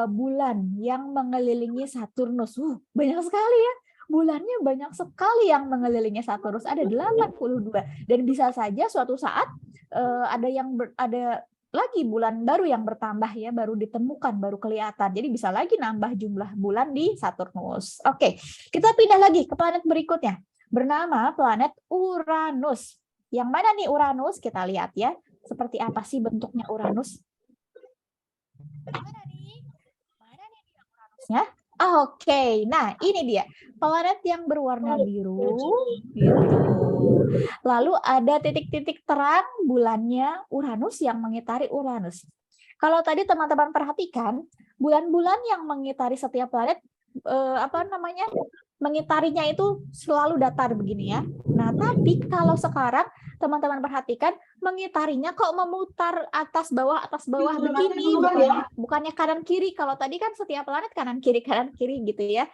bulan yang mengelilingi Saturnus. Banyak sekali ya. Bulannya banyak sekali yang mengelilingi Saturnus. Ada 82 dan bisa saja suatu saat ada lagi bulan baru yang bertambah ya, baru ditemukan, baru kelihatan. Jadi bisa lagi nambah jumlah bulan di Saturnus. Oke, kita pindah lagi ke planet berikutnya. Bernama planet Uranus. Yang mana nih Uranus? Kita lihat ya. Seperti apa sih bentuknya Uranus? Mana nih Uranusnya? Oke, nah ini dia. Planet yang berwarna biru. Gitu. Lalu ada titik-titik terang bulannya Uranus yang mengitari Uranus. Kalau tadi teman-teman perhatikan, bulan-bulan yang mengitari setiap planet mengitarinya itu selalu datar begini ya. Nah, tapi kalau sekarang teman-teman perhatikan mengitarinya kok memutar atas bawah begini, bukannya kanan kiri. Kalau tadi kan setiap planet kanan kiri gitu ya,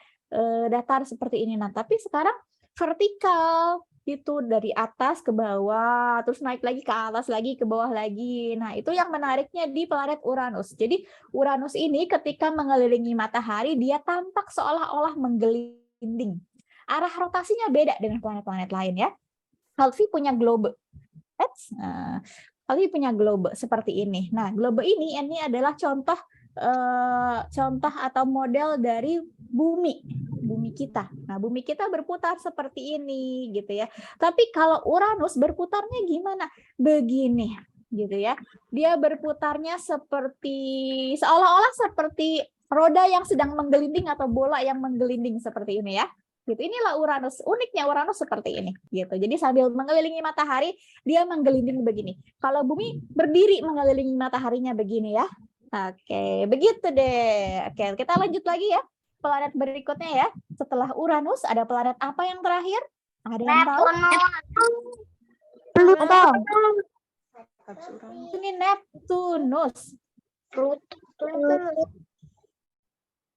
datar seperti ini. Nah, tapi sekarang vertikal itu dari atas ke bawah, terus naik lagi ke atas lagi, ke bawah lagi. Nah, itu yang menariknya di planet Uranus. Jadi Uranus ini ketika mengelilingi matahari, dia tampak seolah-olah menggelinding. Arah rotasinya beda dengan planet-planet lain ya. Halsey punya globe. Halsey punya globe seperti ini. Nah, globe ini adalah contoh atau model dari bumi kita. Nah, bumi kita berputar seperti ini gitu ya. Tapi kalau Uranus berputarnya gimana? Begini gitu ya. Dia berputarnya seolah-olah seperti roda yang sedang menggelinding atau bola yang menggelinding seperti ini ya. Gitu. Inilah Uranus. Uniknya Uranus seperti ini gitu. Jadi sambil mengelilingi matahari, dia menggelinding begini. Kalau bumi berdiri mengelilingi mataharinya begini ya. Oke, begitu deh. Oke, kita lanjut lagi ya. Planet berikutnya ya. Setelah Uranus ada planet apa yang terakhir? Ada yang tahu? Pluto. Ini Neptunus.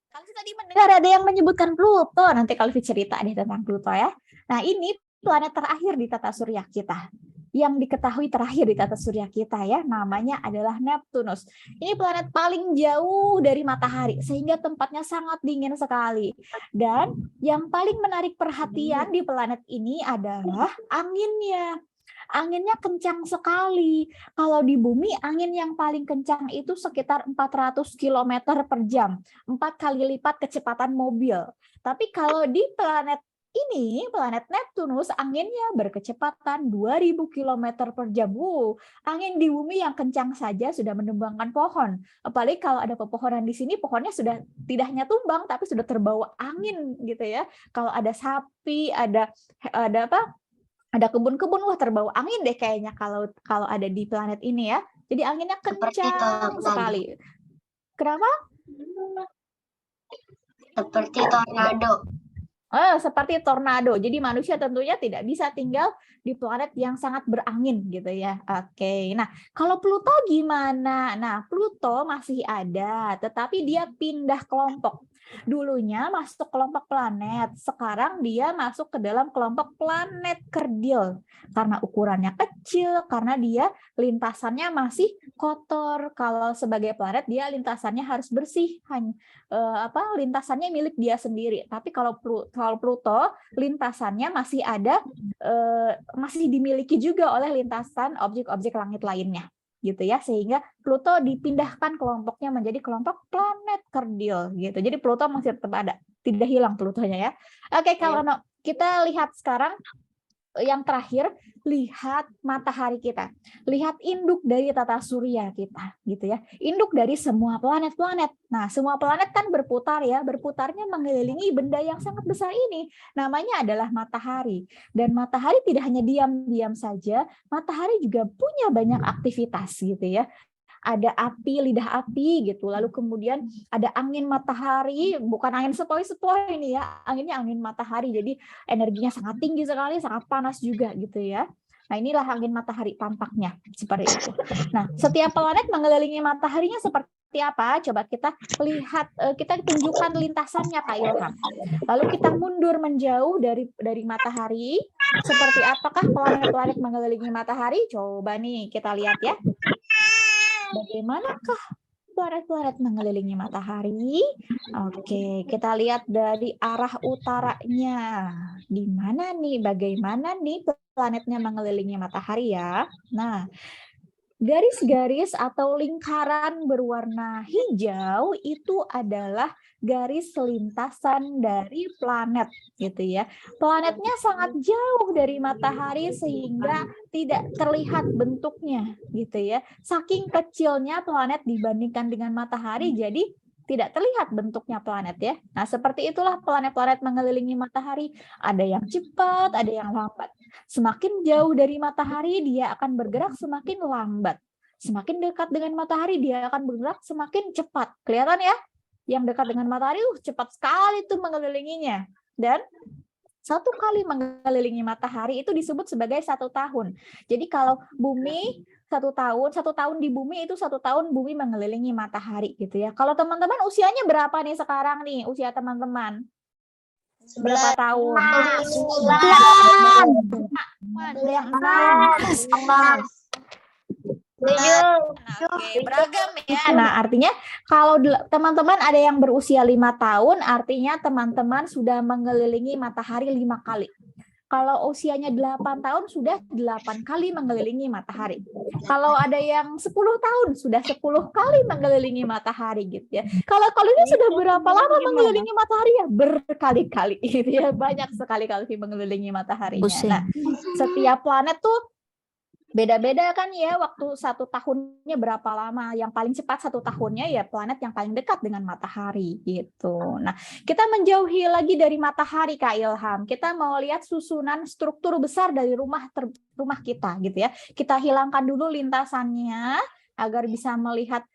Kalvi tadi mendengar ada yang menyebutkan Pluto. Nanti Kalvi cerita deh tentang Pluto ya. Nah, ini planet terakhir di tata surya kita. Yang diketahui terakhir di tata surya kita ya, namanya adalah Neptunus. Ini planet paling jauh dari matahari sehingga tempatnya sangat dingin sekali. Dan yang paling menarik perhatian di planet ini adalah anginnya. Anginnya kencang sekali. Kalau di bumi angin yang paling kencang itu sekitar 400 km per jam, 4 kali lipat kecepatan mobil. Tapi kalau di planet ini planet Neptunus anginnya berkecepatan 2000 km per jam. Angin di bumi yang kencang saja sudah menumbangkan pohon. Apalagi kalau ada pepohonan di sini, pohonnya sudah tidak hanya tumbang tapi sudah terbawa angin gitu ya. Kalau ada sapi, ada apa? Ada kebun-kebun, wah terbawa angin deh kayaknya kalau ada di planet ini ya. Jadi anginnya kencang sekali. Kenapa? Seperti tornado. Seperti tornado. Jadi manusia tentunya tidak bisa tinggal di planet yang sangat berangin gitu ya. Oke. Nah, kalau Pluto gimana? Nah, Pluto masih ada, tetapi dia pindah kelompok. Dulunya masuk kelompok planet, sekarang dia masuk ke dalam kelompok planet kerdil. Karena ukurannya kecil, karena dia lintasannya masih kotor. Kalau sebagai planet dia lintasannya harus bersih, lintasannya milik dia sendiri. Tapi kalau Pluto lintasannya masih ada, masih dimiliki juga oleh lintasan objek-objek langit lainnya, gitu ya. Sehingga Pluto dipindahkan kelompoknya menjadi kelompok planet kerdil, gitu. Jadi Pluto masih tetap ada, tidak hilang Plutonya ya. Oke, kalau kita lihat sekarang yang terakhir, lihat matahari kita, lihat induk dari tata surya kita, gitu ya, induk dari semua planet-planet. Nah, semua planet kan berputar ya, berputarnya mengelilingi benda yang sangat besar ini, namanya adalah matahari. Dan matahari tidak hanya diam-diam saja, matahari juga punya banyak aktivitas, gitu ya. Ada api, lidah api gitu, lalu kemudian ada angin matahari, bukan angin sepoi-sepoi ini ya, anginnya angin matahari, jadi energinya sangat tinggi sekali, sangat panas juga gitu ya. Nah, inilah angin matahari tampaknya seperti itu. Nah, setiap planet mengelilingi mataharinya seperti apa? Coba kita lihat, kita tunjukkan lintasannya Kak Ilham. Lalu kita mundur menjauh dari matahari. Seperti apakah planet-planet mengelilingi matahari? Coba nih kita lihat ya. Bagaimanakah planet-planet mengelilingi matahari? Oke, kita lihat dari arah utaranya. Di mana nih? Bagaimana nih planetnya mengelilingi matahari ya? Nah, garis-garis atau lingkaran berwarna hijau itu adalah garis lintasan dari planet gitu ya. Planetnya sangat jauh dari matahari sehingga tidak terlihat bentuknya gitu ya. Saking kecilnya planet dibandingkan dengan matahari, jadi tidak terlihat bentuknya planet ya. Nah, seperti itulah planet-planet mengelilingi matahari. Ada yang cepat, ada yang lambat. Semakin jauh dari matahari, dia akan bergerak semakin lambat. Semakin dekat dengan matahari, dia akan bergerak semakin cepat. Kelihatan ya? Yang dekat dengan matahari, cepat sekali tuh mengelilinginya. Dan satu kali mengelilingi matahari itu disebut sebagai 1 tahun. Jadi kalau bumi 1 tahun di bumi itu 1 tahun bumi mengelilingi matahari gitu ya. Kalau teman-teman usianya berapa nih sekarang nih usia teman-teman? Berapa tahun? 9. Oke, beragam ya. Nah, artinya kalau teman-teman ada yang berusia 5 tahun, artinya teman-teman sudah mengelilingi matahari 5 kali. Kalau usianya 8 tahun, sudah 8 kali mengelilingi matahari. Kalau ada yang 10 tahun, sudah 10 kali mengelilingi matahari gitu ya. Kalau ini sudah berapa lama mengelilingi matahari ya? Berkali-kali gitu ya. Banyak sekali kali mengelilingi mataharinya. Nah, setiap planet tuh beda-beda kan ya, waktu 1 tahunnya berapa lama. Yang paling cepat 1 tahunnya ya planet yang paling dekat dengan matahari gitu. Nah, kita menjauhi lagi dari matahari Kak Ilham. Kita mau lihat susunan struktur besar dari rumah kita gitu ya. Kita hilangkan dulu lintasannya agar bisa melihat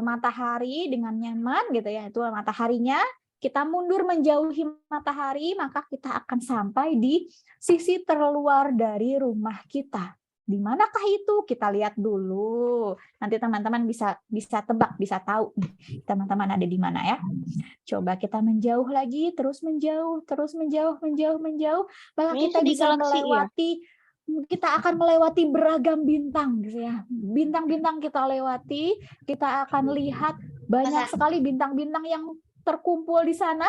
matahari dengan nyaman gitu ya. Itu mataharinya. Kita mundur menjauhi matahari, maka kita akan sampai di sisi terluar dari rumah kita. Di manakah itu? Kita lihat dulu. Nanti teman-teman bisa tebak, bisa tahu nih teman-teman ada di mana ya. Coba kita menjauh lagi, terus menjauh. Maka kita bisa melewati, kita akan melewati beragam bintang gitu ya. Bintang-bintang kita lewati, kita akan lihat banyak sekali bintang-bintang yang terkumpul di sana.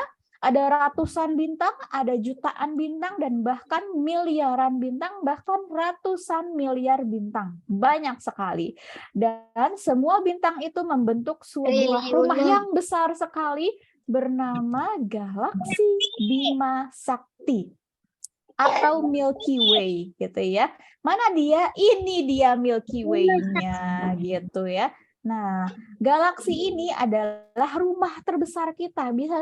Ada ratusan bintang, ada jutaan bintang, dan bahkan miliaran bintang, bahkan ratusan miliar bintang. Banyak sekali. Dan semua bintang itu membentuk sebuah rumah yang besar sekali, bernama galaksi Bima Sakti atau Milky Way gitu ya. Mana dia? Ini dia Milky Way-nya gitu ya. Nah, galaksi ini adalah rumah terbesar kita, bisa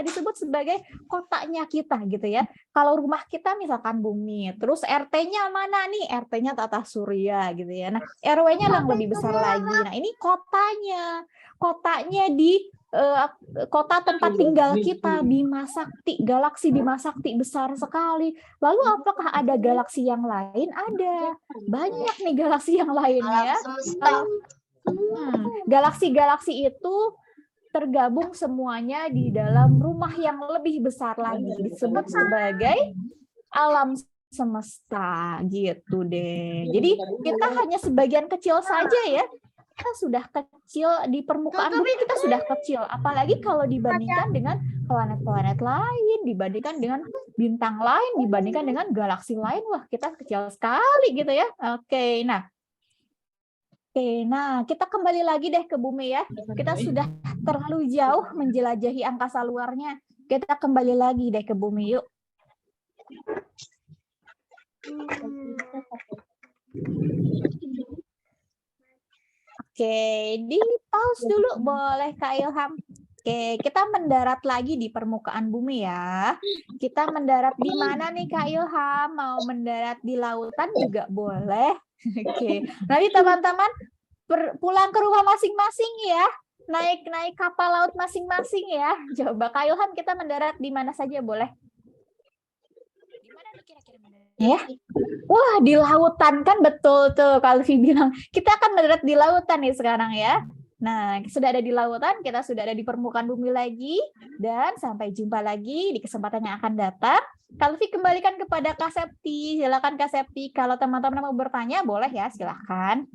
disebut sebagai kotaknya kita gitu ya. Kalau rumah kita misalkan bumi, terus RT-nya mana nih? RT-nya tata surya gitu ya. Nah, RW-nya yang lebih besar lagi. Nah, ini kotanya di kota tempat tinggal kita, Bima Sakti, galaksi Bima Sakti besar sekali. Lalu apakah ada galaksi yang lain? Ada. Banyak nih galaksi yang lain ya. Galaksi-galaksi itu tergabung semuanya di dalam rumah yang lebih besar lagi, disebut sebagai alam semesta gitu deh. Jadi kita hanya sebagian kecil saja ya. Kita sudah kecil di permukaan bumi, kita sudah kecil. Apalagi kalau dibandingkan dengan planet-planet lain, dibandingkan dengan bintang lain, dibandingkan dengan galaksi lain, wah kita kecil sekali gitu ya. Oke, nah kita kembali lagi deh ke bumi ya. Kita sudah terlalu jauh menjelajahi angkasa luarnya. Kita kembali lagi deh ke bumi yuk. Oke, di pause dulu boleh Kak Ilham. Oke, kita mendarat lagi di permukaan bumi ya. Kita mendarat di mana nih Kak Ilham? Mau mendarat di lautan juga boleh. Oke, nanti teman-teman pulang ke rumah masing-masing ya, naik kapal laut masing-masing ya. Coba Kak Ilham, kita mendarat di mana saja boleh? Di mana nih kira-kira mendarat? Ya, wah di lautan kan, betul tuh Kalvi bilang. Kita akan mendarat di lautan nih sekarang ya. Nah, sudah ada di lautan, kita sudah ada di permukaan bumi lagi, dan sampai jumpa lagi di kesempatan yang akan datang. Kalvi kembalikan kepada Kak Septi. Silakan Kak Septi. Kalau teman-teman mau bertanya, boleh ya, silakan.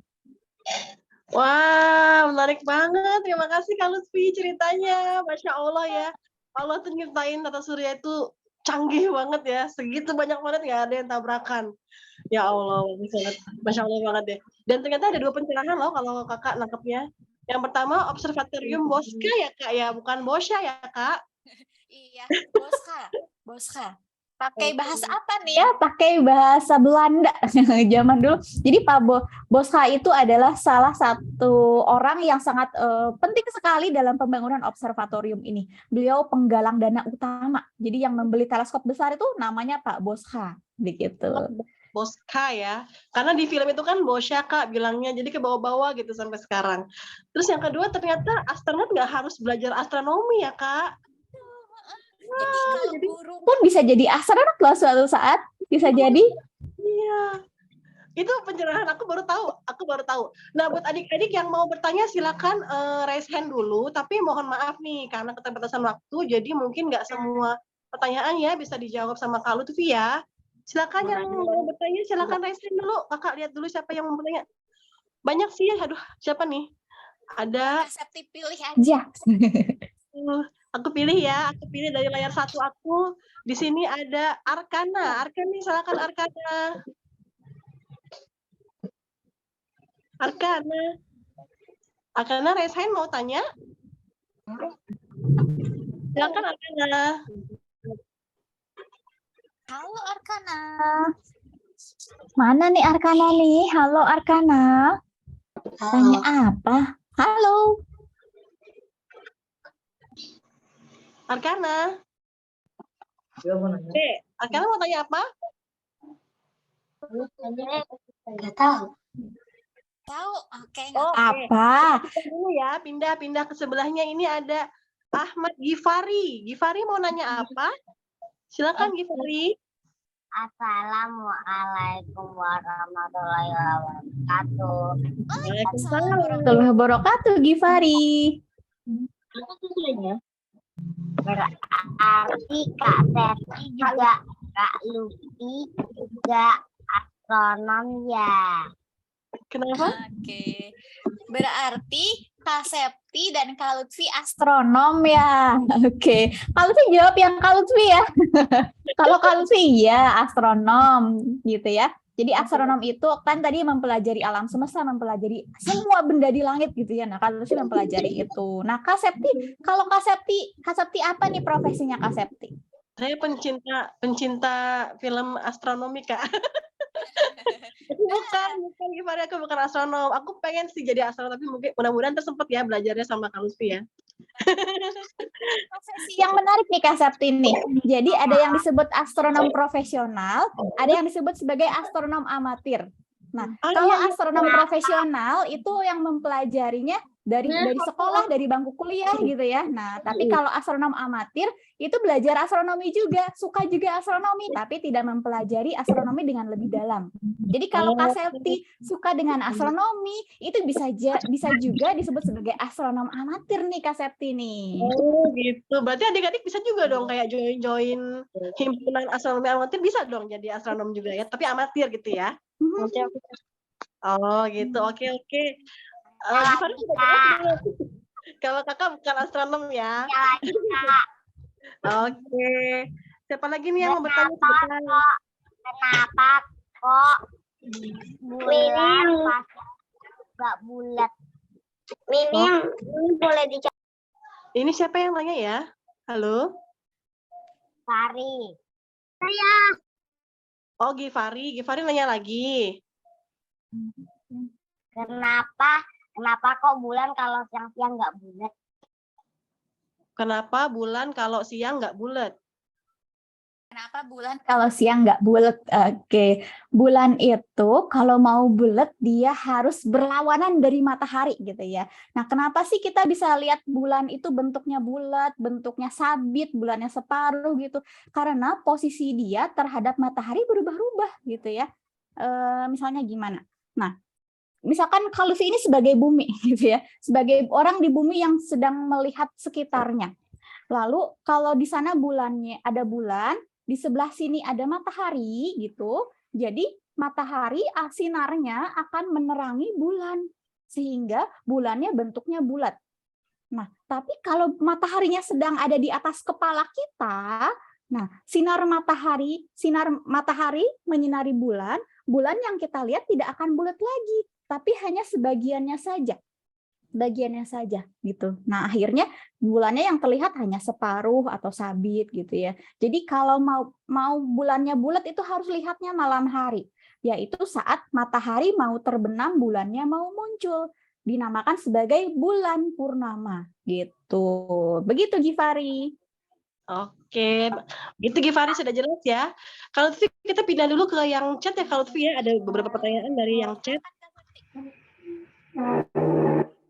Wah, menarik banget. Terima kasih Kak Lutfi ceritanya. Masya Allah ya. Allah tuh nyiptain tata surya itu canggih banget ya. Segitu banyak banget nggak ada yang tabrakan. Ya Allah, Masya Allah banget deh. Dan ternyata ada 2 pencerahan loh kalau kakak nangkepnya. Yang pertama, Observatorium Bosca ya Kak ya, bukan Boscha ya Kak. Iya, Bosca. Pakai bahasa apa nih ya? Pakai bahasa Belanda zaman dulu. Jadi Pak Bosca itu adalah salah satu orang yang sangat penting sekali dalam pembangunan observatorium ini. Beliau penggalang dana utama. Jadi yang membeli teleskop besar itu namanya Pak Bosca, begitu. Bosca ya, karena di film itu kan Boscha Kak bilangnya, jadi ke bawah-bawah gitu sampai sekarang. Terus yang kedua, ternyata astronot nggak harus belajar astronomi ya Kak. Jadi guru pun bisa jadi astronot loh suatu saat, bisa jadi. Iya, itu pencerahan aku baru tahu. Nah, buat adik-adik yang mau bertanya silakan raise hand dulu, tapi mohon maaf nih karena keterbatasan waktu, jadi mungkin nggak semua pertanyaan ya bisa dijawab sama Kak Lutfi ya. Silakan yang mau bertanya, silakan raise hand dulu. Kakak lihat dulu siapa yang mau bertanya. Banyak sih ya, aduh siapa nih? Ada. Septi pilih aja. Aku pilih dari layar 1 aku. Di sini ada Arkana. Arkana, silakan Arkana. Arkana raise hand mau tanya? Silakan Arkana. Halo Arkana. Mana nih Arkana nih? Halo Arkana. Tanya apa? Halo. Arkana. Oke, Arkana mau tanya apa? Nggak tahu. Tahu? Oke. Apa? Dulu ya, pindah ke sebelahnya. Ini ada Ahmad Gifari. Gifari mau nanya apa? Silakan Gifari. Assalamualaikum warahmatullahi wabarakatuh. Waalaikumsalam warahmatullahi wabarakatuh, Gifari. Berarti Kak Septi juga Kak Lutfi juga astronom ya. Kenapa? Oke. Berarti Kak Septi dan Kak Lutfi astronom ya. Oke. Kak Lutfi jawab yang Kak Lutfi ya. Kalau Kak Lutfi ya astronom gitu ya. Jadi astronom itu kan tadi mempelajari alam semesta, mempelajari semua benda di langit gitu ya. Nah, Kak Lutfi mempelajari itu. Nah, Kak Septi, kalau Kak Septi apa nih profesinya Kak Septi? Saya pencinta film astronomi, Kak. bukan gimana, aku bukan astronom. Aku pengen sih jadi astronom, tapi mungkin mudah-mudahan tersempet ya belajarnya sama Kak Lutfi ya. Profesi yang menarik nih Kak Septi nih. Jadi ada yang disebut astronom profesional, ada yang disebut sebagai astronom amatir. Nah, kalau astronom profesional itu yang mempelajarinya dari sekolah, dari bangku kuliah gitu ya. Nah, tapi kalau astronom amatir itu belajar astronomi juga, suka juga astronomi, tapi tidak mempelajari astronomi dengan lebih dalam. Jadi kalau Kak Septi suka dengan astronomi, itu bisa juga disebut sebagai astronom amatir nih Kak Septi nih. Oh gitu, berarti adik-adik bisa juga dong kayak join himpunan astronomi amatir, bisa dong jadi astronom juga ya, tapi amatir gitu ya. Oh gitu, oke. Kalau kakak bukan astronom ya. Oke. Siapa lagi nih yang mau bertanya? Kenapa kok bulan pasti nggak bulat? Ini boleh dicari. Ini siapa yang nanya ya? Halo? Saya. Oh, Givari nanya lagi. Kenapa kok bulan kalau siang-siang nggak bulat? Kenapa bulan kalau siang nggak bulat? Kenapa bulan kalau siang nggak bulat? Oke, bulan itu kalau mau bulat dia harus berlawanan dari matahari gitu ya. Nah, kenapa sih kita bisa lihat bulan itu bentuknya bulat, bentuknya sabit, bulannya separuh gitu? Karena posisi dia terhadap matahari berubah-ubah gitu ya. Misalnya gimana? Nah, misalkan kalau ini sebagai bumi gitu ya, sebagai orang di bumi yang sedang melihat sekitarnya. Lalu kalau di sana bulannya ada bulan, di sebelah sini ada matahari gitu. Jadi matahari sinarnya akan menerangi bulan sehingga bulannya bentuknya bulat. Nah, tapi kalau mataharinya sedang ada di atas kepala kita, nah sinar matahari menyinari bulan yang kita lihat tidak akan bulat lagi, tapi hanya sebagiannya saja gitu. Nah, akhirnya bulannya yang terlihat hanya separuh atau sabit gitu ya. Jadi kalau mau bulannya bulat itu harus lihatnya malam hari, yaitu saat matahari mau terbenam, bulannya mau muncul. Dinamakan sebagai bulan purnama gitu. Begitu Givari. Oke, itu Givari sudah jelas ya. Kalau kita pindah dulu ke yang chat ya, kalau ya ada beberapa pertanyaan dari yang chat.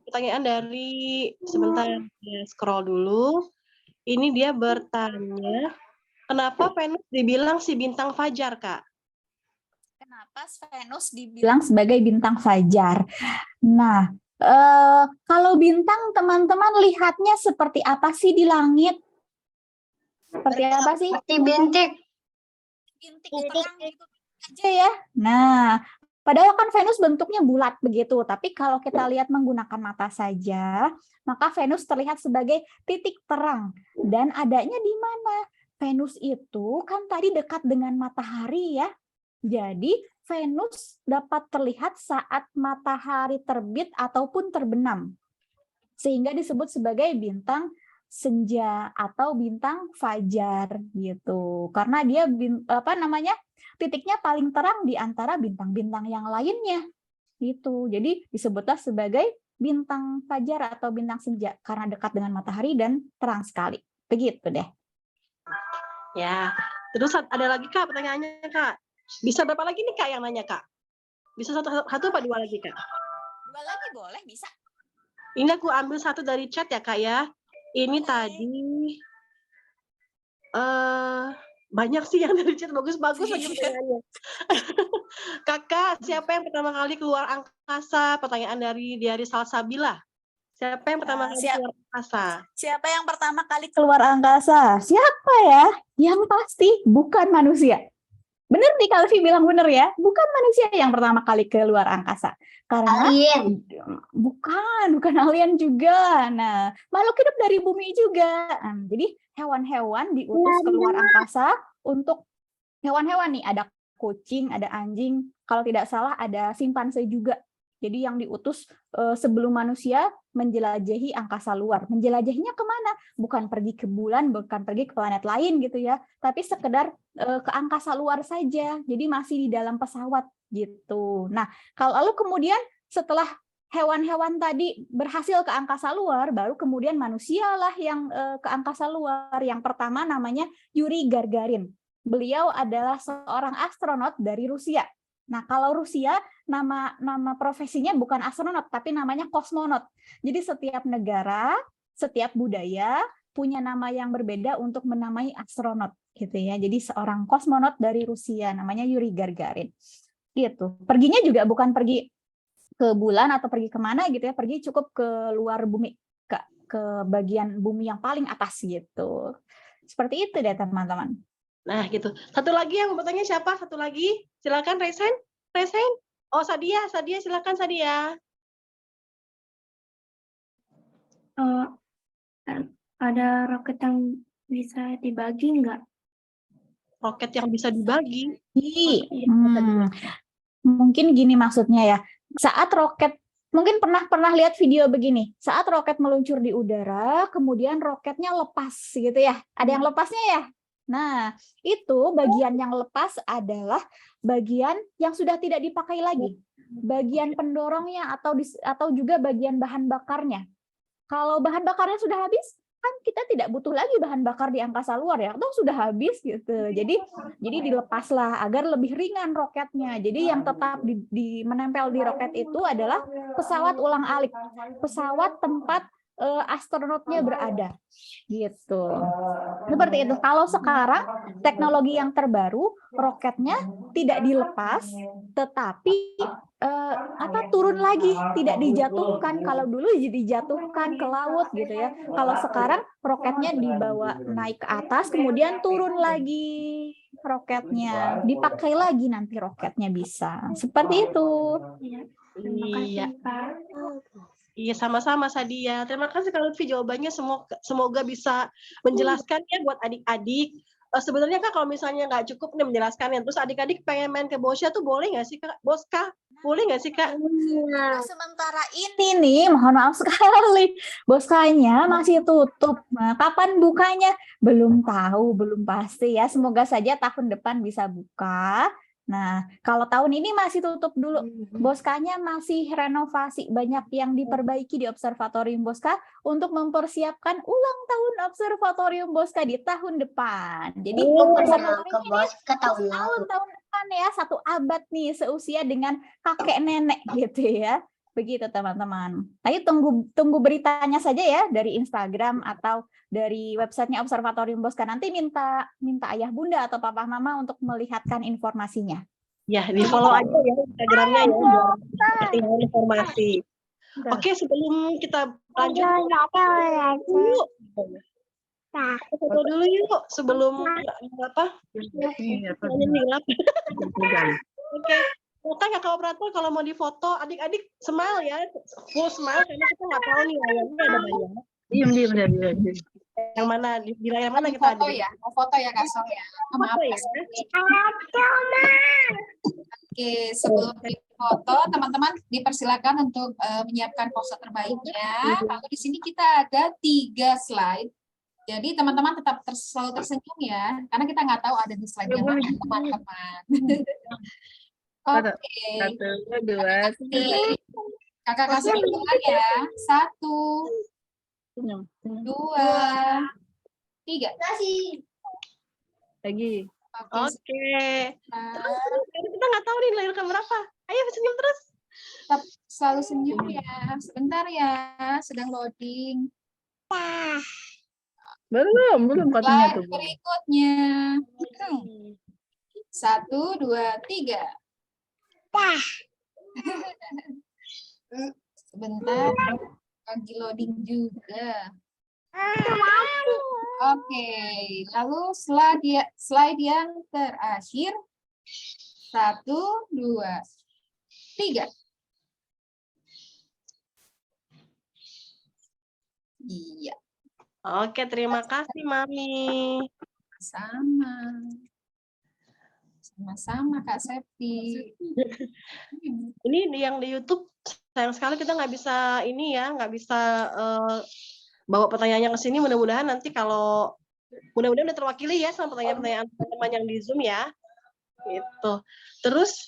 Pertanyaan dari sebentar ya, scroll dulu. Ini dia bertanya, kenapa Venus dibilang si bintang fajar, Kak? Kenapa Venus dibilang sebagai bintang fajar? Nah, kalau bintang teman-teman lihatnya seperti apa sih di langit? Seperti apa sih? Bintik. Bintik aja ya. Nah, padahal kan Venus bentuknya bulat begitu, tapi kalau kita lihat menggunakan mata saja, maka Venus terlihat sebagai titik terang. Dan adanya di mana? Venus itu kan tadi dekat dengan matahari ya. Jadi Venus dapat terlihat saat matahari terbit ataupun terbenam. Sehingga disebut sebagai bintang senja atau bintang fajar gitu. Karena dia titiknya paling terang di antara bintang-bintang yang lainnya. Gitu. Jadi disebutlah sebagai bintang fajar atau bintang senja karena dekat dengan matahari dan terang sekali. Begitu deh. Ya. Terus ada lagi Kak pertanyaannya Kak. Bisa berapa lagi nih Kak yang nanya Kak? Bisa satu apa dua lagi Kak? Dua lagi boleh, bisa. Ini aku ambil satu dari chat ya Kak ya. Ini tadi banyak sih yang dari chat, bagus-bagus lagi pertanyaannya. Kakak, siapa yang pertama kali keluar angkasa? Pertanyaan dari Salsabila. Siapa yang pertama kali keluar angkasa? Siapa yang pertama kali keluar angkasa? Siapa ya? Yang pasti bukan manusia. Bener nih kalau Kalvi bilang bener ya, bukan manusia yang pertama kali keluar angkasa. Karena Alien. Bukan alien juga. Nah, makhluk hidup dari bumi juga. Jadi hewan-hewan diutus keluar angkasa untuk hewan-hewan nih, ada kucing, ada anjing, kalau tidak salah ada simpanse juga. Jadi yang diutus sebelum manusia menjelajahi angkasa luar. Menjelajahinya kemana? Bukan pergi ke bulan, bukan pergi ke planet lain gitu ya, tapi sekedar ke angkasa luar saja. Jadi masih di dalam pesawat gitu. Nah, kalau lalu kemudian setelah hewan-hewan tadi berhasil ke angkasa luar, baru kemudian manusialah yang ke angkasa luar. Yang pertama namanya Yuri Gagarin. Beliau adalah seorang astronot dari Rusia. Nah, kalau Rusia nama profesinya bukan astronot, tapi namanya kosmonot. Jadi setiap negara, setiap budaya punya nama yang berbeda untuk menamai astronot, gitu ya. Jadi seorang kosmonot dari Rusia namanya Yuri Gagarin. Gitu. Perginya juga bukan pergi ke bulan atau pergi kemana gitu ya, pergi cukup ke luar bumi, ke bagian bumi yang paling atas gitu. Seperti itu deh teman-teman. Nah gitu. Satu lagi yang mau bertanya siapa? Satu lagi, silakan Resen. Oh Sadia silakan Sadia. Ada roket yang bisa dibagi nggak? Roket yang bisa dibagi? Mungkin gini maksudnya ya. Saat roket, mungkin pernah lihat video begini. Saat roket meluncur di udara, kemudian roketnya lepas gitu ya. Ada yang lepasnya ya? Nah, itu bagian yang lepas adalah bagian yang sudah tidak dipakai lagi. Bagian pendorongnya atau juga bagian bahan bakarnya. Kalau bahan bakarnya sudah habis, kan kita tidak butuh lagi bahan bakar di angkasa luar ya, atau sudah habis gitu. Jadi dilepaslah agar lebih ringan roketnya. Jadi yang tetap menempel di roket itu adalah pesawat ulang-alik, pesawat tempat astronotnya berada, gitu. Seperti itu. Kalau sekarang teknologi yang terbaru, roketnya tidak dilepas, tetapi turun lagi, tidak dijatuhkan. Kalau dulu dijatuhkan ke laut gitu ya. Kalau sekarang roketnya dibawa naik ke atas, kemudian turun lagi roketnya, dipakai lagi nanti roketnya bisa. Seperti itu. Terima kasih, Pak. Iya, sama-sama Sadia. Terima kasih Kak Lutfi jawabannya, semoga bisa menjelaskan ya buat adik-adik. Sebenarnya Kak kalau misalnya nggak cukup nih menjelaskannya, terus adik-adik pengen main ke Boscha tuh boleh nggak sih Kak? Boska, boleh nggak sih Kak? Nah, sementara ini nih, mohon maaf sekali, Boskanya masih tutup. Nah, kapan bukanya? Belum tahu, belum pasti ya. Semoga saja tahun depan bisa buka. Nah, kalau tahun ini masih tutup dulu. Boskanya masih renovasi, banyak yang diperbaiki di Observatorium Boscha untuk mempersiapkan ulang tahun Observatorium Boscha di tahun depan. Jadi observatorium ini tahun depan ya, 1 abad nih, seusia dengan kakek nenek gitu ya. Begitu teman-teman. Ayo tunggu beritanya saja ya dari Instagram atau dari websitenya Observatorium Boscha. Nanti minta ayah bunda atau papa mama untuk melihatkan informasinya. Ya, di follow aja ya Instagramnya ya biar ketinggalan informasi. Oke, sebelum kita lanjut foto dulu yuk sebelum apa? Oke. Kan kakak operator kalau mau difoto adik-adik smile ya, full smile karena kita nggak tahu nih layarnya ada banyak. Diam. Yang mana di layar mana kita foto ya? Mau foto ya Kak Sol ya? Maaf ya. Oke, sebelum foto teman-teman dipersilakan untuk menyiapkan pose terbaiknya. Lalu di sini kita ada 3 slide. Jadi teman-teman tetap selalu tersenyum ya, karena kita nggak tahu ada di slide yang mana teman-teman. Oke. 1, 2, 3. Kakak kasih hitungan ya. 1, 2, 3. Lagi. Oke. Kita nggak tahu nih layar kamera apa. Ayo senyum terus. Tetap selalu senyum ya. Sebentar ya, sedang loading. Belum katanya tuh. Berikutnya. 1, 2, 3. Sebentar, lagi loading juga. Oke, lalu slide yang terakhir. 1, 2, 3. Iya. Oke, terima kasih Mami. Sama. Sama-sama Kak Septi. Ini yang di YouTube sayang sekali kita nggak bisa nggak bisa bawa pertanyaannya ke sini. Mudah-mudahan nanti mudah-mudahan udah terwakili ya sama pertanyaan-pertanyaan teman-teman yang di Zoom ya. Gitu. Terus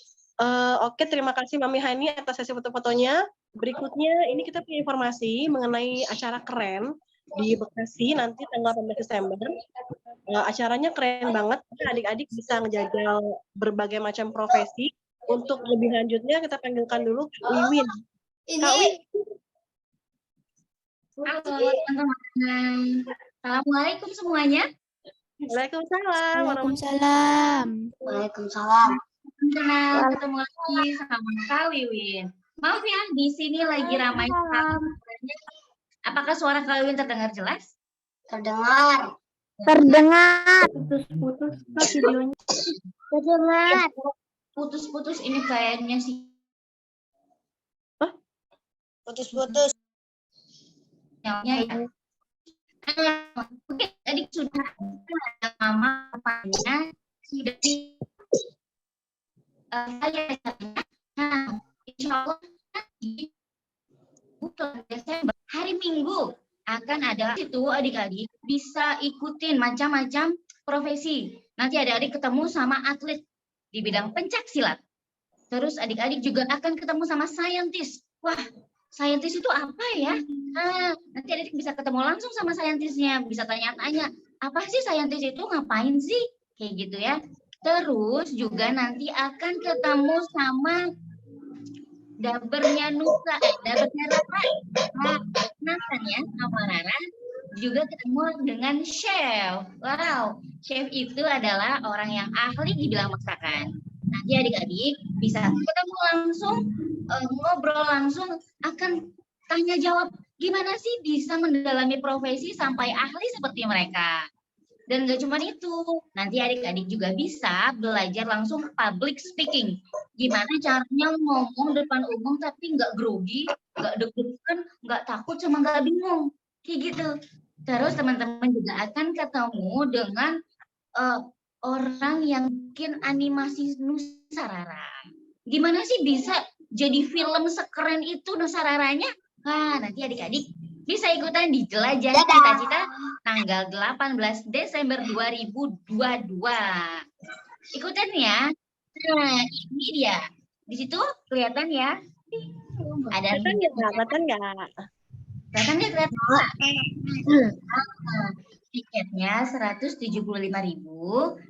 oke, terima kasih Mami Hani atas sesi foto-fotonya. Berikutnya ini kita punya informasi mengenai acara keren di Bekasi nanti tanggal 18 Desember. Acaranya keren banget, adik-adik bisa ngejajal berbagai macam profesi. Untuk lebih lanjutnya kita panggilkan dulu Wiwin. Kak Wiwin. Halo teman-teman. Assalamualaikum semuanya. Waalaikumsalam. Waalaikumsalam. Waalaikumsalam. Kenal, ketemu lagi sama Kak Wiwin. Maaf ya, di sini lagi ramai sekali. Apakah suara Kak Wiwin terdengar jelas? Terdengar. Putus-putus videonya. Terdengar. Putus-putus ini kayaknya sih. Putus-putus. Ya. Oke, tadi sudah ada mama papanya sudah di saya caranya. Nah, insya Allah di bulan Desember hari Minggu akan ada itu adik-adik bisa ikutin macam-macam profesi. Nanti adik-adik ketemu sama atlet di bidang pencak silat. Terus adik-adik juga akan ketemu sama saintis. Wah, saintis itu apa ya? Nanti adik bisa ketemu langsung sama saintisnya, bisa tanya-tanya, apa sih saintis itu, ngapain sih? Kayak gitu ya. Terus juga nanti akan ketemu sama dabernya Nusa, dabernya Rara. Natanya sama Rara juga ketemu dengan chef. Wow, chef itu adalah orang yang ahli di bidang masakan. Nanti adik-adik bisa ketemu langsung, ngobrol langsung, akan tanya jawab gimana sih bisa mendalami profesi sampai ahli seperti mereka. Dan nggak cuma itu, nanti adik-adik juga bisa belajar langsung public speaking. Gimana caranya ngomong depan umum tapi nggak grogi, nggak deg-degan, nggak takut, sama nggak bingung. Kayak gitu. Terus teman-teman juga akan ketemu dengan orang yang bikin animasi Nusarara. Gimana sih bisa jadi film sekeren itu Nusararanya? Nah, nanti adik-adik bisa ikutan di Jelajah Cita-Cita tanggal 18 Desember 2022. Ikutan ya. Nah, ini dia. Di situ kelihatan ya. Ada Kelihatan nggak? Kelihatan nggak? Tiketnya 175.000,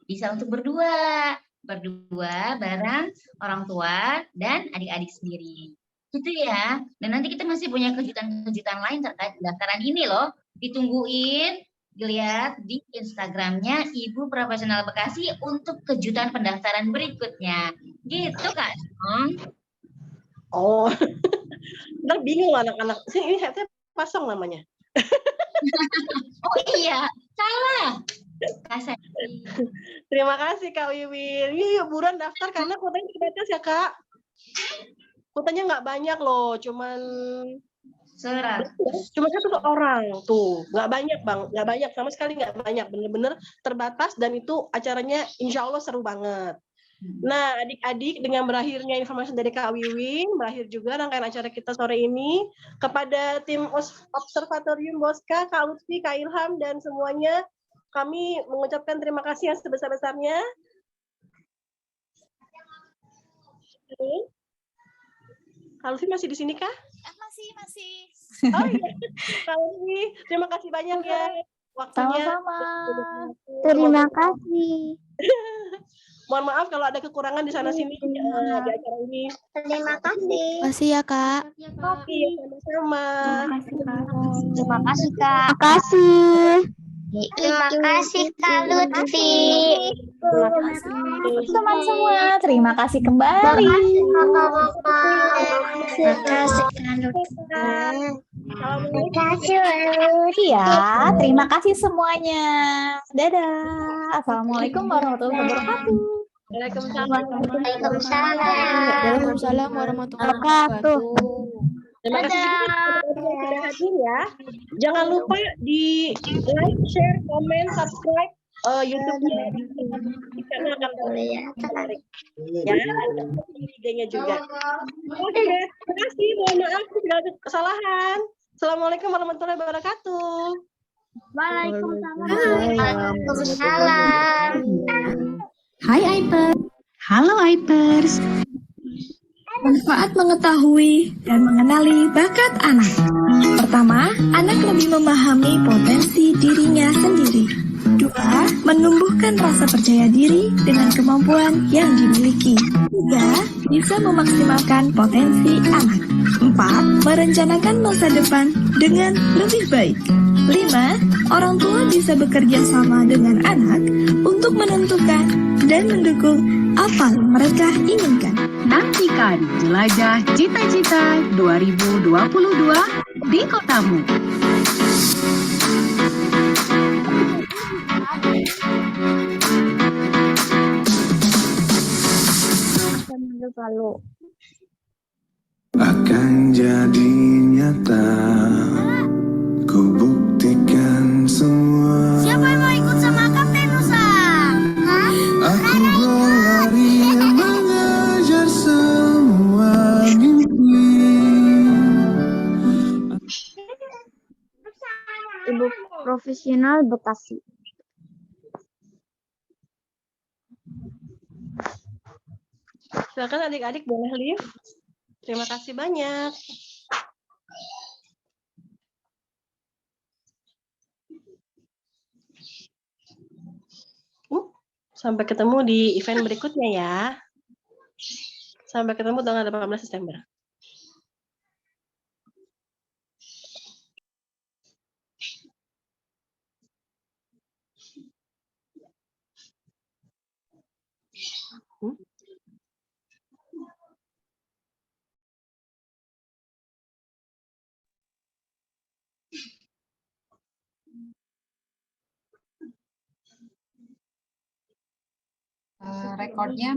bisa untuk berdua bareng orang tua dan adik-adik sendiri. Gitu ya. Dan nanti kita masih punya kejutan-kejutan lain terkait pendaftaran ini loh. Ditungguin, dilihat di Instagramnya Ibu Profesional Bekasi untuk kejutan pendaftaran berikutnya. Gitu Kak. Oh, ntar bingung anak-anak. Ini headset pasang namanya. Oh iya, salah. Terima kasih Kak Wiwin. Yuk buruan daftar karena kuotanya terbatas ya Kak. Kuotanya nggak banyak loh, cuman 100 orang tuh, nggak banyak bang, nggak banyak sama sekali, nggak banyak, bener-bener terbatas dan itu acaranya insya Allah seru banget. Nah adik-adik, dengan berakhirnya informasi dari Kak Wiwin, berakhir juga rangkaian acara kita sore ini. Kepada tim Observatorium Bosca, Kak Lutfi, Kak Ilham dan semuanya, kami mengucapkan terima kasih yang sebesar-besarnya. Kak Lutfi masih di sini kah? Masih. Oh iya, Kak Lutfi, terima kasih banyak ya waktunya. Sama-sama. Terima kasih. Mohon maaf kalau ada kekurangan di sana-sini di acara ini. Terima kasih. Makasih ya Kak. Iya, sama-sama. Terima kasih Kak. Terima kasih. Terima kasih Kak Lutfi. Teman semua, terima kasih kembali. Terima kasih Kak Lutfi. Terima kasih Lutfi. Iya, terima kasih semuanya. Dadah. Assalamualaikum warahmatullahi wabarakatuh. Waalaikumsalam warahmatullahi wabarakatuh. Terima kasih juga sudah hadir ya. Jangan lupa di like, share, komen, subscribe YouTube-nya karena akan menarik. Ya, ada IG-nya juga. Oke, terima kasih. Mohon maaf jika ada kesalahan. Assalamualaikum warahmatullahi wabarakatuh. Waalaikumsalam. Hai Hyper. Halo Hypers. Manfaat mengetahui dan mengenali bakat anak. Pertama, anak lebih memahami potensi dirinya sendiri. Dua, menumbuhkan rasa percaya diri dengan kemampuan yang dimiliki. Tiga, bisa memaksimalkan potensi anak. Empat, merencanakan masa depan dengan lebih baik. Lima, orang tua bisa bekerja sama dengan anak untuk menentukan dan mendukung apa yang mereka inginkan. Nantikan Jelajah Cita-Cita 2022 di kotamu. Akan jadi nyata, ku buktikan semua. Siapa yang mau ikut sama Kapten Nusa? Aku berlari mengejar semua mimpi. Ibu Profesional Bekasi. Silakan adik-adik boleh live. Terima kasih banyak. Sampai ketemu di event berikutnya ya. Sampai ketemu tanggal 18 September. Rekornya